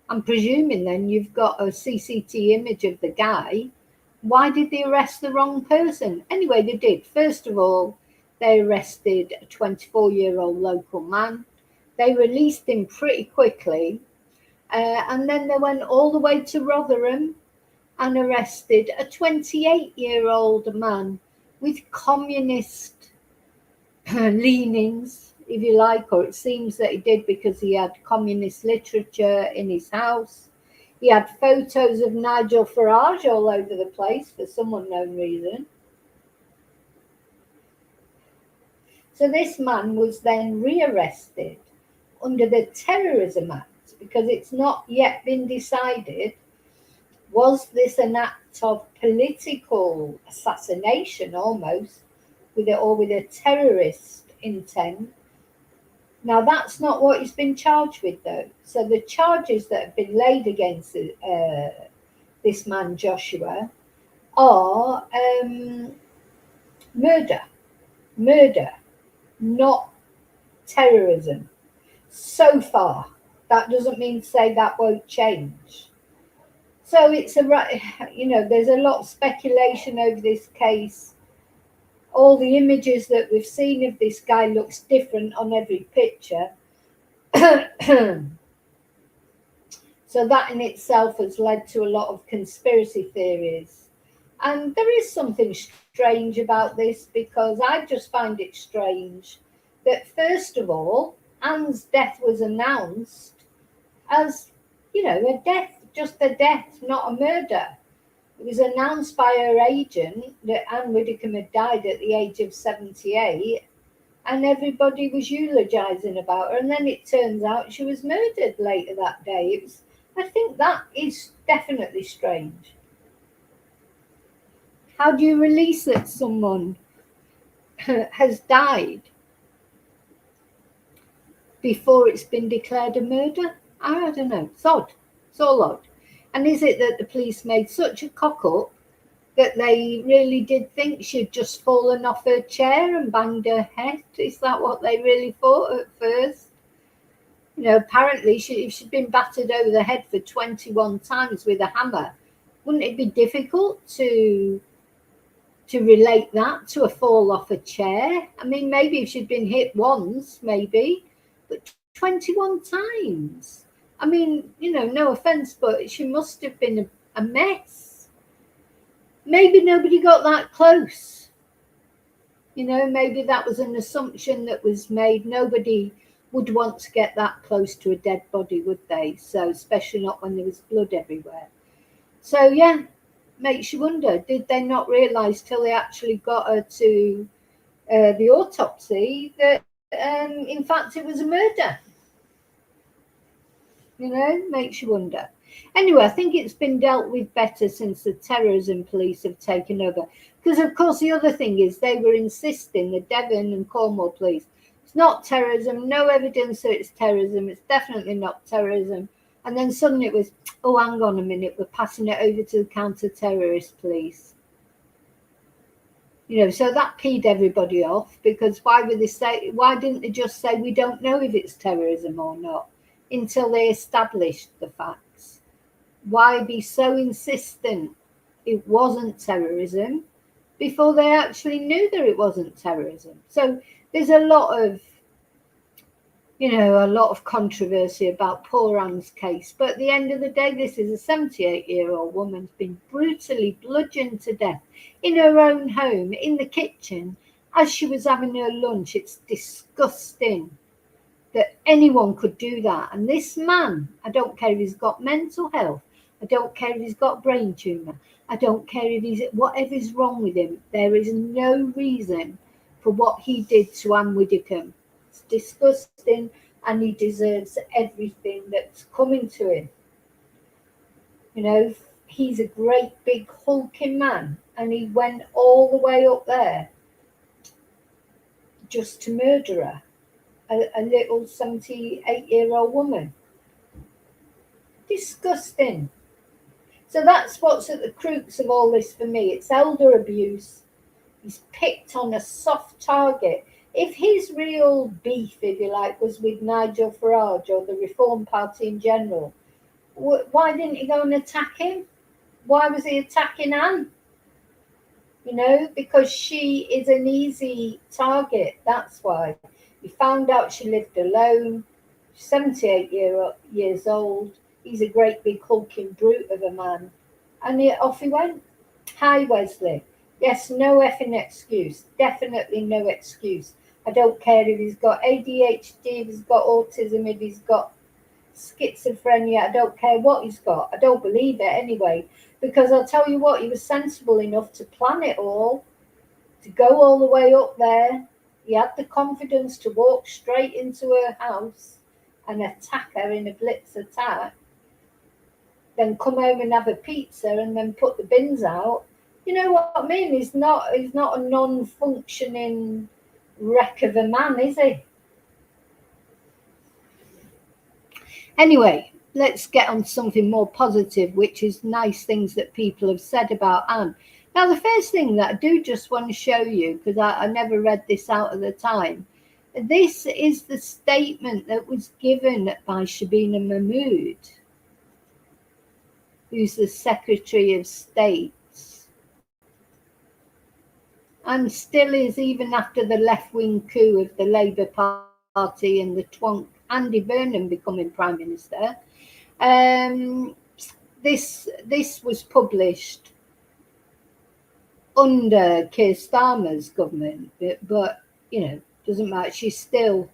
I'm presuming then you've got a CCTV image of the guy. Why did they arrest the wrong person? Anyway, they did. First of all, they arrested a 24-year-old local man. They released him pretty quickly. And then they went all the way to Rotherham and arrested a 28-year-old man with communist leanings, if you like, or it seems that he did because he had communist literature in his house. He had photos of Nigel Farage all over the place for some unknown reason. So this man was then rearrested under the Terrorism Act because it's not yet been decided, was this an act of political assassination almost, with it or with a terrorist intent. Now, that's not what he's been charged with, though. So the charges that have been laid against this man, Joshua, are murder. Murder, not terrorism. So far. That doesn't mean to say that won't change. So it's there's a lot of speculation over this case. All the images that we've seen of this guy looks different on every picture. So that in itself has led to a lot of conspiracy theories. And there is something strange about this, because I just find it strange that, first of all, Anne's death was announced as, a death, just a death, not a murder. It was announced by her agent that Anne Widdicombe had died at the age of 78, and everybody was eulogising about her. And then it turns out she was murdered later that day. I think that is definitely strange. How do you release that someone has died before it's been declared a murder? I don't know. It's odd. It's all odd. And is it that the police made such a cock up that they really did think she'd just fallen off her chair and banged her head? Is that what they really thought at first? Apparently, if she'd been battered over the head for 21 times with a hammer, wouldn't it be difficult to relate that to a fall off a chair? I mean, maybe if she'd been hit once, maybe, but 21 times. I mean, no offense, but she must have been a mess. Maybe nobody got that close. Maybe that was an assumption that was made. Nobody would want to get that close to a dead body, would they? So, especially not when there was blood everywhere. So, yeah, makes you wonder, did they not realise till they actually got her to the autopsy that, in fact, it was a murder? Makes you wonder. Anyway, I think it's been dealt with better since the terrorism police have taken over. Because, of course, the other thing is they were insisting, the Devon and Cornwall police, it's not terrorism, no evidence that it's terrorism, it's definitely not terrorism. And then suddenly it was, oh, hang on a minute, we're passing it over to the counter-terrorist police. So that peed everybody off, because why didn't they just say, we don't know if it's terrorism or not, until they established the facts? Why be so insistent it wasn't terrorism before they actually knew that it wasn't terrorism? So there's a lot of controversy about poor Anne's case. But at the end of the day, this is a 78-year-old woman who's been brutally bludgeoned to death in her own home, in the kitchen, as she was having her lunch. It's disgusting that anyone could do that. And this man, I don't care if he's got mental health, I don't care if he's got brain tumour, I don't care if whatever's wrong with him, there is no reason for what he did to Anne Widdicombe. It's disgusting, and he deserves everything that's coming to him. He's a great big hulking man, and he went all the way up there just to murder her, a little 78-year-old woman. Disgusting. So that's what's at the crux of all this for me. It's elder abuse. He's picked on a soft target. If his real beef, if you like, was with Nigel Farage or the Reform Party in general, why didn't he go and attack him? Why was he attacking Anne? Because she is an easy target. That's why. He found out she lived alone. She's 78 years old. He's a great big hulking brute of a man. And off he went. Hi, Wesley. Yes, no effing excuse. Definitely no excuse. I don't care if he's got ADHD, if he's got autism, if he's got schizophrenia. I don't care what he's got. I don't believe it anyway. Because I'll tell you what, he was sensible enough to plan it all, to go all the way up there. He had the confidence to walk straight into her house and attack her in a blitz attack. Then come home and have a pizza and then put the bins out You know what I mean? He's not a non-functioning wreck of a man, is he? Anyway, let's get on to something more positive, which is nice things that people have said about Anne. Now, the first thing that I do just want to show you, because I never read this out at the time, this is the statement that was given by Shabina Mahmood, who's the Secretary of State, and still is even after the left-wing coup of the Labour Party and the twonk Andy Burnham becoming Prime Minister. Um, this was published under Keir Starmer's government, but you know, doesn't matter. She's still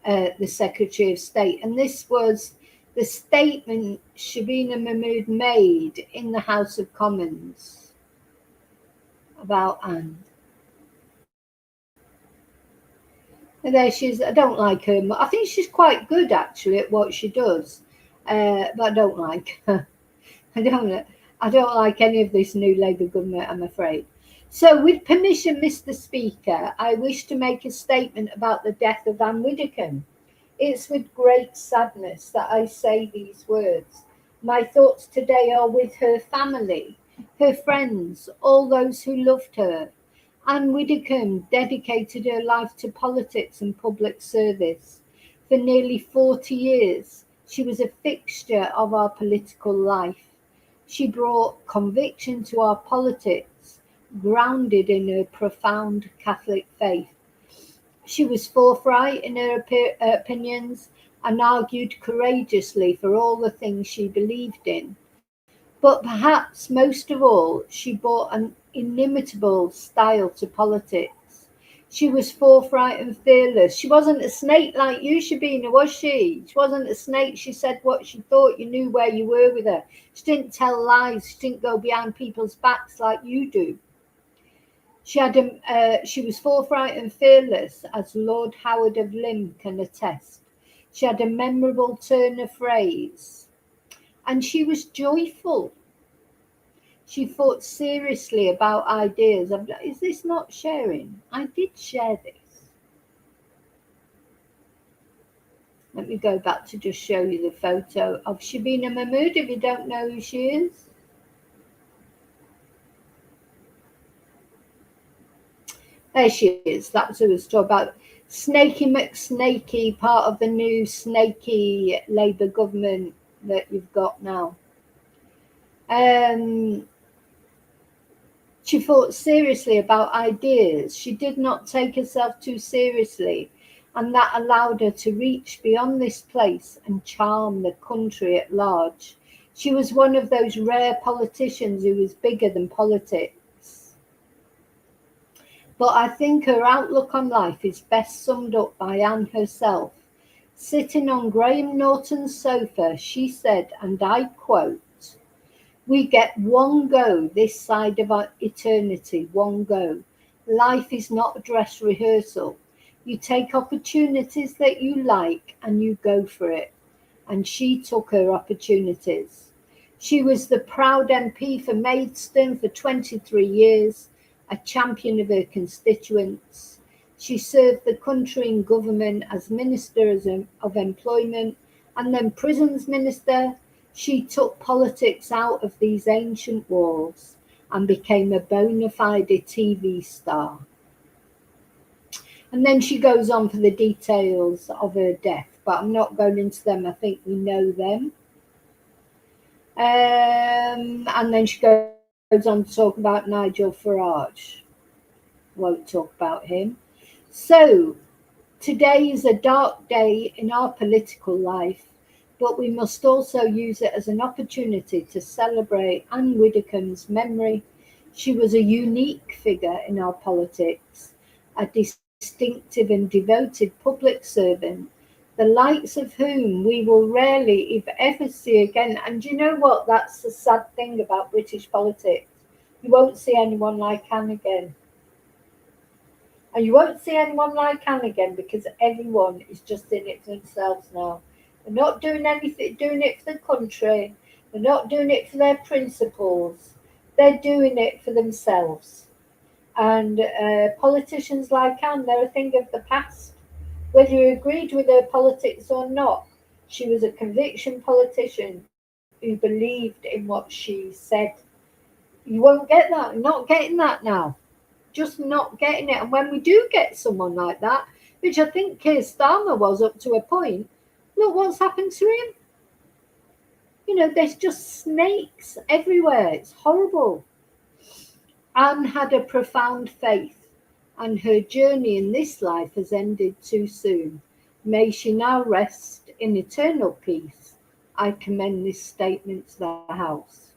the Secretary of State, and this was the statement Shabina Mahmood made in the House of Commons about Anne. And there she is. I don't like her. I think she's quite good actually at what she does, but I don't like her. I don't like any of this new Labour government, I'm afraid. So, with permission, Mr. Speaker, I wish to make a statement about the death of Anne Widdicombe. It's with great sadness that I say these words. My thoughts today are with her family, her friends, all those who loved her. Anne Widdicombe dedicated her life to politics and public service. For nearly 40 years, she was a fixture of our political life. She brought conviction to our politics, grounded in her profound Catholic faith. She was forthright in her opinions and argued courageously for all the things she believed in. But perhaps most of all, she brought an inimitable style to politics. She was forthright and fearless. She wasn't a snake like you, Shabina, was she? She wasn't a snake. She said what she thought. You knew where you were with her. She didn't tell lies. She didn't go behind people's backs like you do. She was forthright and fearless, as Lord Howard of Lympne can attest. She had a memorable turn of phrase, and she was joyful. She thought seriously about ideas. Is this not sharing? I did share this. Let me go back to just show you the photo of Shabina Mahmood if you don't know who she is. There she is. That's who I was talking about. Snaky McSnaky, part of the new snaky Labour government that you've got now. She thought seriously about ideas. She did not take herself too seriously, and that allowed her to reach beyond this place and charm the country at large. She was one of those rare politicians who was bigger than politics. But I think her outlook on life is best summed up by Anne herself. Sitting on Graham Norton's sofa, she said, and I quote, "We get one go this side of our eternity, one go. Life is not a dress rehearsal. You take opportunities that you like and you go for it." And she took her opportunities. She was the proud MP for Maidstone for 23 years, a champion of her constituents. She served the country in government as Minister of Employment and then Prisons Minister. She took politics out of these ancient walls and became a bona fide TV star. And then she goes on for the details of her death, but I'm not going into them. I think we know them. And then she goes on to talk about Nigel Farage. Won't talk about him. So today is a dark day in our political life, but we must also use it as an opportunity to celebrate Anne Widdicombe's memory. She was a unique figure in our politics, a distinctive and devoted public servant, the likes of whom we will rarely, if ever, see again. And you know what? That's the sad thing about British politics. You won't see anyone like Anne again. And you won't see anyone like Anne again because everyone is just in it for themselves now. They're not doing anything, doing it for the country. They're not doing it for their principles. they're doing it for themselves. And politicians like Anne, they're a thing of the past. Whether you agreed with her politics or not, she was a conviction politician who believed in what she said. You won't get that. Not getting that now. Just not getting it. And when we do get someone like that, which I think Keir Starmer was up to a point, look what's happened to him. There's just snakes everywhere. It's horrible. Anne had a profound faith, and her journey in this life has ended too soon. May she now rest in eternal peace. I commend this statement to the House.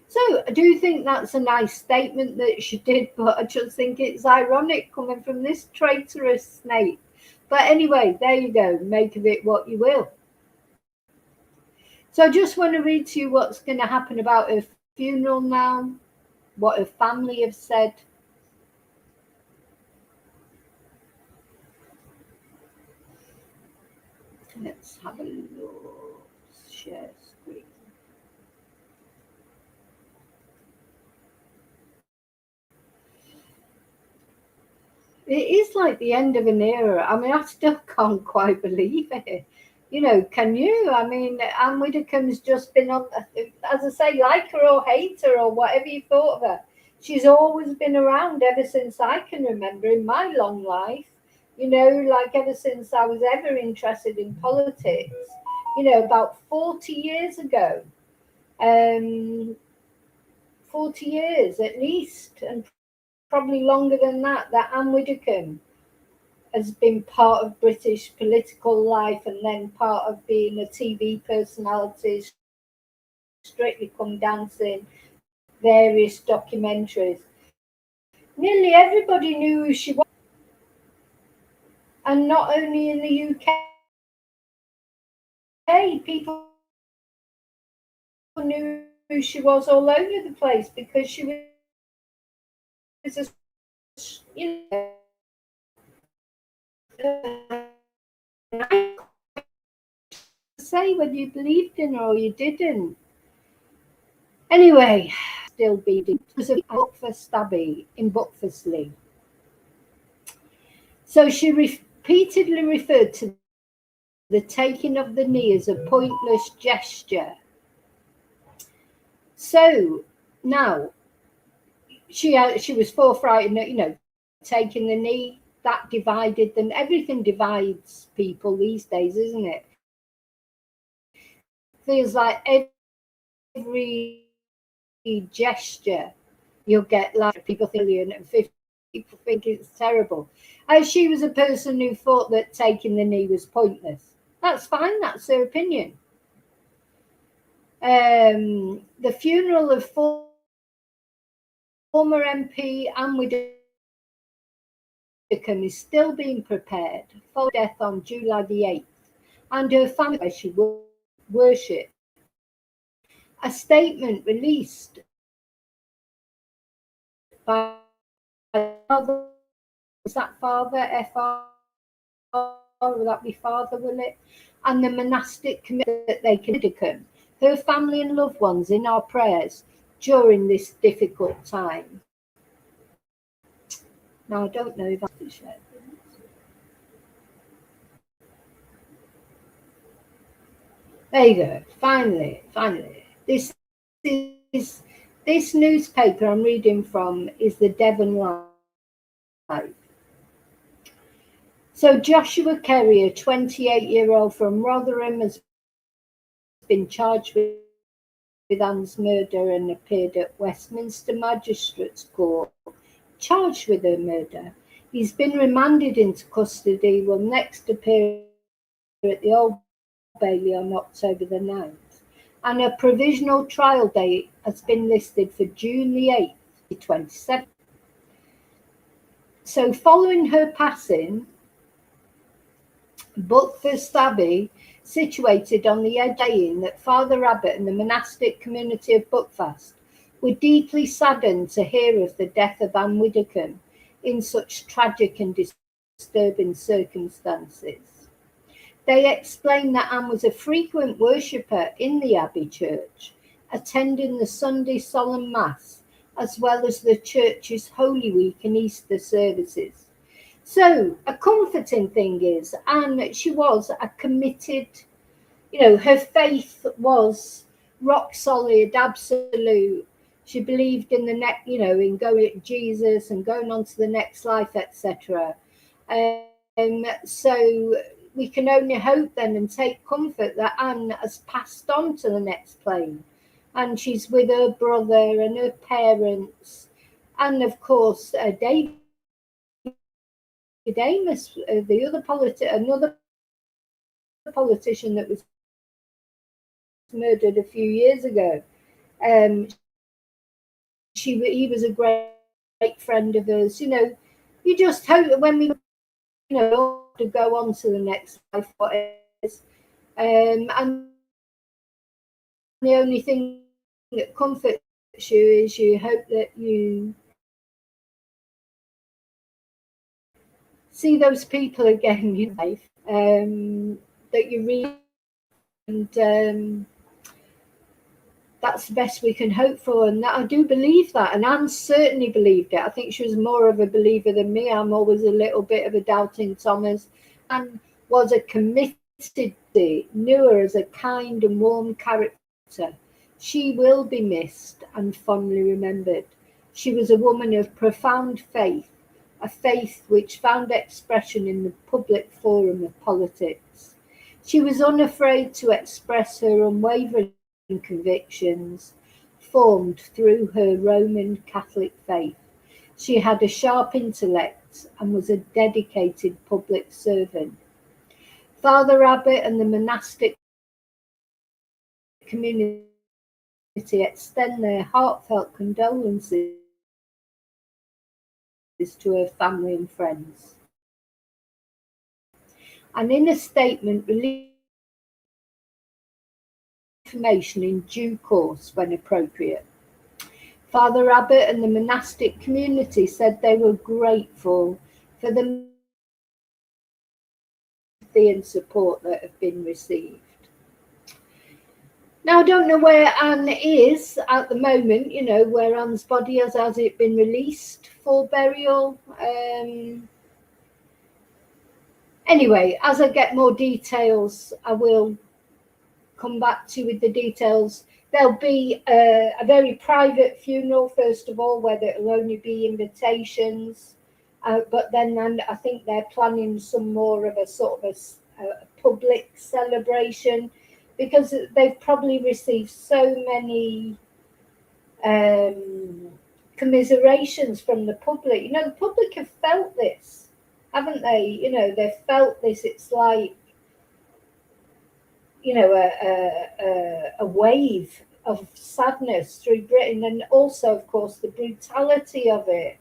So I do think that's a nice statement that she did, but I just think it's ironic coming from this traitorous snake. But anyway, there you go. Make of it what you will. So I just want to read to you what's going to happen about her funeral now, what her family have said. Let's have a look. Share screen. It is like the end of an era. I mean, I still can't quite believe it. Can you? I mean, Anne Widdicombe's just been on, as I say, like her or hate her or whatever you thought of her. She's always been around ever since I can remember in my long life. Like ever since I was ever interested in politics. About 40 years ago. 40 years at least, and probably longer than that Anne Widdicombe has been part of British political life and then part of being a TV personality, Strictly Come Dancing, various documentaries. Nearly everybody knew who she was. And not only in the UK, people knew who she was all over the place because she was say whether you believed in her or you didn't. Anyway, still beating. It was a book for Stabby in Buckfordsley. So she repeatedly referred to the taking of the knee as a pointless gesture. So now she was forthright in taking the knee. That divided them. Everything divides people these days, isn't it? Feels like every gesture you'll get like people think and 50 people think it's terrible. She was a person who thought that taking the knee was pointless. That's fine, that's her opinion. The funeral of former MP Anne Widdicombe is still being prepared for death on July the 8th, and her family she will worship. A statement released by Father, is that Father, F-R, will that be Father, will it? And the monastic committee that they can Widdicombe, her family and loved ones in our prayers during this difficult time. Now, I don't know if I can share this. There you go. Finally. This newspaper I'm reading from is the Devon Live. So Joshua Kerry, a 28-year-old from Rotherham, has been charged with Anne's murder and appeared at Westminster Magistrates Court, charged with her murder. He's been remanded into custody, will next appear at the Old Bailey on October the 9th. And a provisional trial date has been listed for June the 8th, 2027. So following her passing, Buckfast Abbey, situated on the edge, saying that Father Abbott and the monastic community of Buckfast were deeply saddened to hear of the death of Anne Widdicombe in such tragic and disturbing circumstances. They explained that Anne was a frequent worshipper in the Abbey Church, attending the Sunday solemn Mass as well as the church's Holy Week and Easter services. So a comforting thing is, and she was a committed, her faith was rock solid, absolute. She believed in the next, in going Jesus and going on to the next life, etc. So we can only hope then and take comfort that Anne has passed on to the next plane, and she's with her brother and her parents, and of course David Amos, another politician that was murdered a few years ago. Um, he was a great friend of hers. You just hope that when we, to go on to the next life, what it is. And the only thing that comforts you is you hope that you see those people again in life, that you read, and that's the best we can hope for. And that, I do believe that, and Anne certainly believed it. I think she was more of a believer than me. I'm always a little bit of a doubting Thomas. Anne was a committed, knew her as a kind and warm character. She will be missed and fondly remembered. She was a woman of profound faith, a faith which found expression in the public forum of politics. She was unafraid to express her unwavering convictions, formed through her Roman Catholic faith. She had a sharp intellect and was a dedicated public servant. Father Abbot and the monastic community extend their heartfelt condolences to her family and friends. And in a statement released information in due course when appropriate. Father Abbot and the monastic community said they were grateful for the sympathy and support that have been received. Now, I don't know where Anne is at the moment, where Anne's body has it been released for burial? Anyway, as I get more details, I will come back to you with the details. There'll be a very private funeral, first of all, where there'll only be invitations. But then I think they're planning some more of a sort of a public celebration, because they've probably received so many commiserations from the public. The public have felt this, haven't they? They've felt this. It's like, a wave of sadness through Britain, and also, of course, the brutality of it.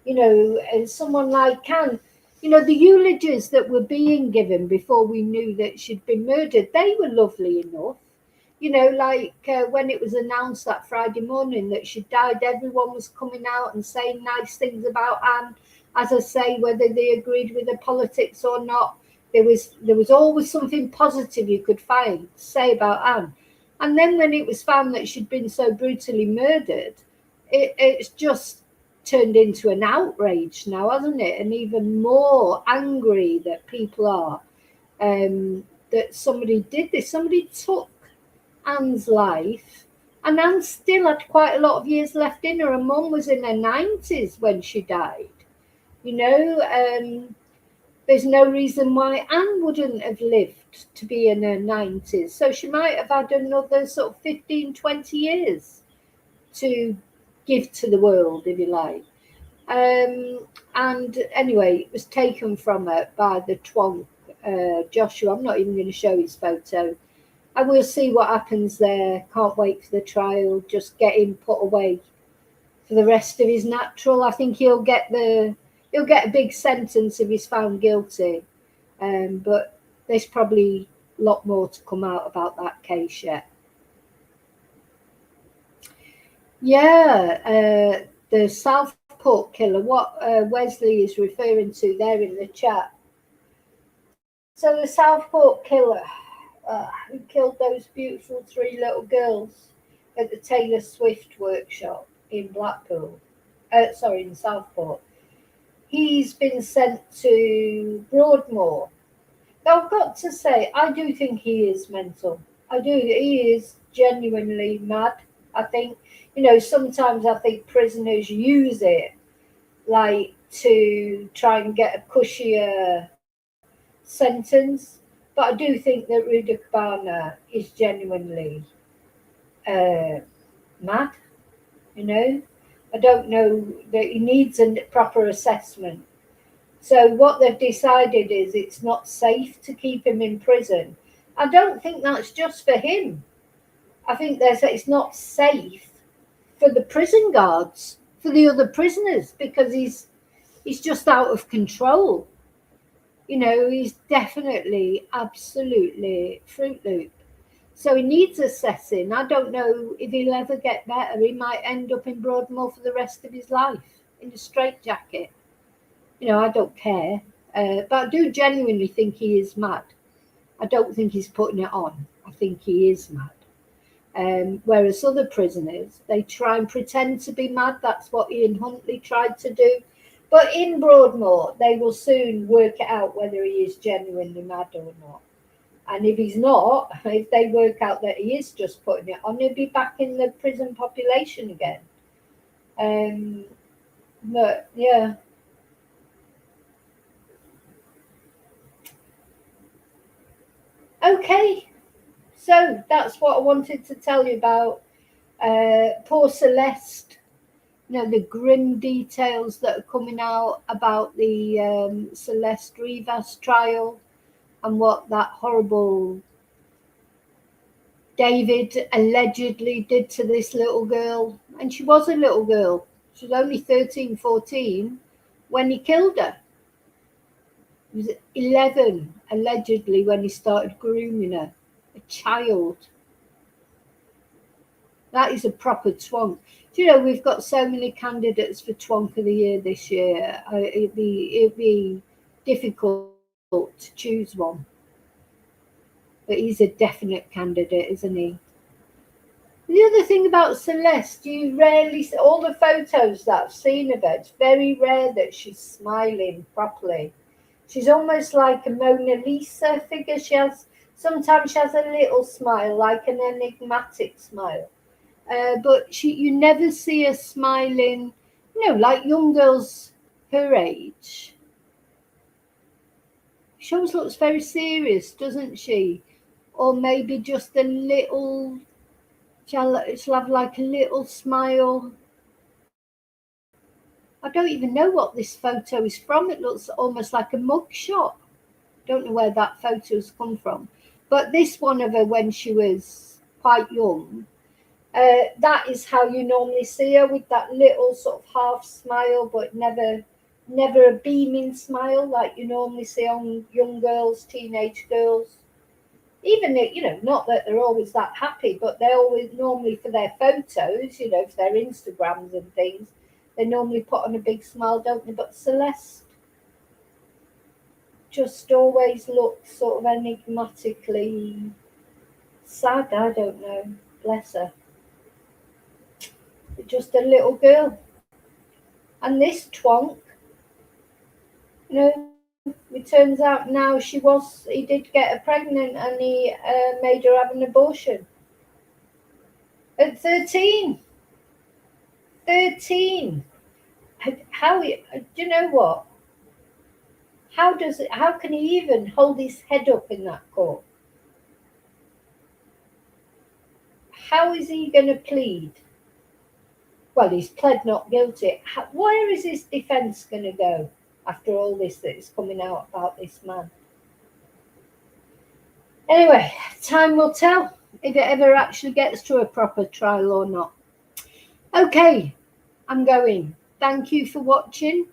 And someone like Anne, the eulogies that were being given before we knew that she'd been murdered, they were lovely enough. When it was announced that Friday morning that she died, everyone was coming out and saying nice things about Anne. As I say, whether they agreed with the politics or not, there was always something positive you could find to say about Anne. And then when it was found that she'd been so brutally murdered, it's just turned into an outrage now, hasn't it? And even more angry that people are, that somebody did this. Somebody took Anne's life, and Anne still had quite a lot of years left in her. Her mum was in her 90s when she died. There's no reason why Anne wouldn't have lived to be in her 90s. So she might have had another sort of 15, 20 years to give to the world, if you like. And anyway, it was taken from her by the twonk, Joshua. I'm not even going to show his photo. I will see what happens there. Can't wait for the trial. Just get him put away for the rest of his natural. I think he'll get a big sentence if he's found guilty. But there's probably a lot more to come out about that case yet. Yeah, the Southport killer, what Wesley is referring to there in the chat. So the Southport killer, who killed those beautiful 3 little girls at the Taylor Swift workshop in Blackpool, in Southport. He's been sent to Broadmoor. Now, I've got to say, I do think he is mental. I do. He is genuinely mad. I think, sometimes I think prisoners use it like to try and get a cushier sentence. But I do think that Widdicombe is genuinely uh, mad. You know, I don't know that he needs a proper assessment. So what they've decided is it's not safe to keep him in prison. I don't think that's just for him. I think it's not safe for the prison guards, for the other prisoners, because he's just out of control. He's definitely absolutely Fruit Loop. So he needs assessing. I don't know if he'll ever get better. He might end up in Broadmoor for the rest of his life in a straitjacket. I don't care. But I do genuinely think he is mad. I don't think he's putting it on. I think he is mad. Whereas other prisoners, they try and pretend to be mad. That's what Ian Huntley tried to do. But in Broadmoor, they will soon work it out whether he is genuinely mad or not. And if he's not, if they work out that he is just putting it on, he'll be back in the prison population again. But yeah. Okay, so that's what I wanted to tell you about poor Celeste. The grim details that are coming out about the Celeste Rivas trial and what that horrible David allegedly did to this little girl. And she was a little girl. She was only 13, 14 when he killed her. He was 11, allegedly, when he started grooming her. A child. That is a proper twonk. We've got so many candidates for Twonk of the Year this year. It'd be difficult to choose one. But he's a definite candidate, isn't he? The other thing about Celeste, you rarely see all the photos that I've seen of her. It's very rare that she's smiling properly. She's almost like a Mona Lisa figure. Sometimes she has a little smile, like an enigmatic smile. But you never see her smiling, like young girls her age. She always looks very serious, doesn't she? Or maybe just a little, she'll have like a little smile. I don't even know what this photo is from. It looks almost like a mugshot. Don't know where that photo's come from. But this one of her when she was quite young, that is how you normally see her, with that little sort of half smile, but never a beaming smile like you normally see on young girls, teenage girls. Even, not that they're always that happy, but they always normally, for their photos, for their Instagrams and things, they normally put on a big smile, don't they? But Celeste just always looks sort of enigmatically sad. I don't know. Bless her. Just a little girl. And this twonk, it turns out now he did get her pregnant, and he made her have an abortion. At 13. 13. How, do you know what? How can he even hold his head up in that court? How is he going to plead? Well, he's pled not guilty. Where is his defence going to go after all this that is coming out about this man? Anyway, time will tell if it ever actually gets to a proper trial or not. Okay, I'm going. Thank you for watching.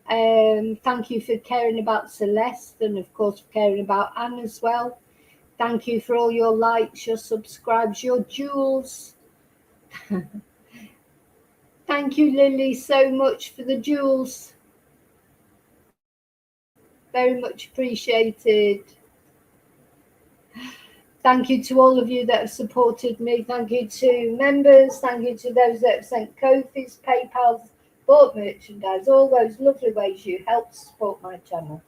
Thank you for caring about Celeste, and of course for caring about Anne as well. Thank you for all your likes, your subscribes, your jewels. Thank you, Lily, so much for the jewels. Very much appreciated. Thank you to all of you that have supported me. Thank you to members. Thank you to those that have sent Ko-fis, PayPals, bought merchandise, all those lovely ways you help support my channel.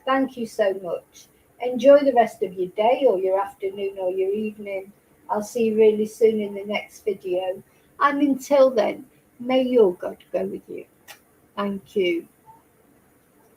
Thank you so much. Enjoy the rest of your day or your afternoon or your evening. I'll see you really soon in the next video. And until then, may your God go with you. Thank you.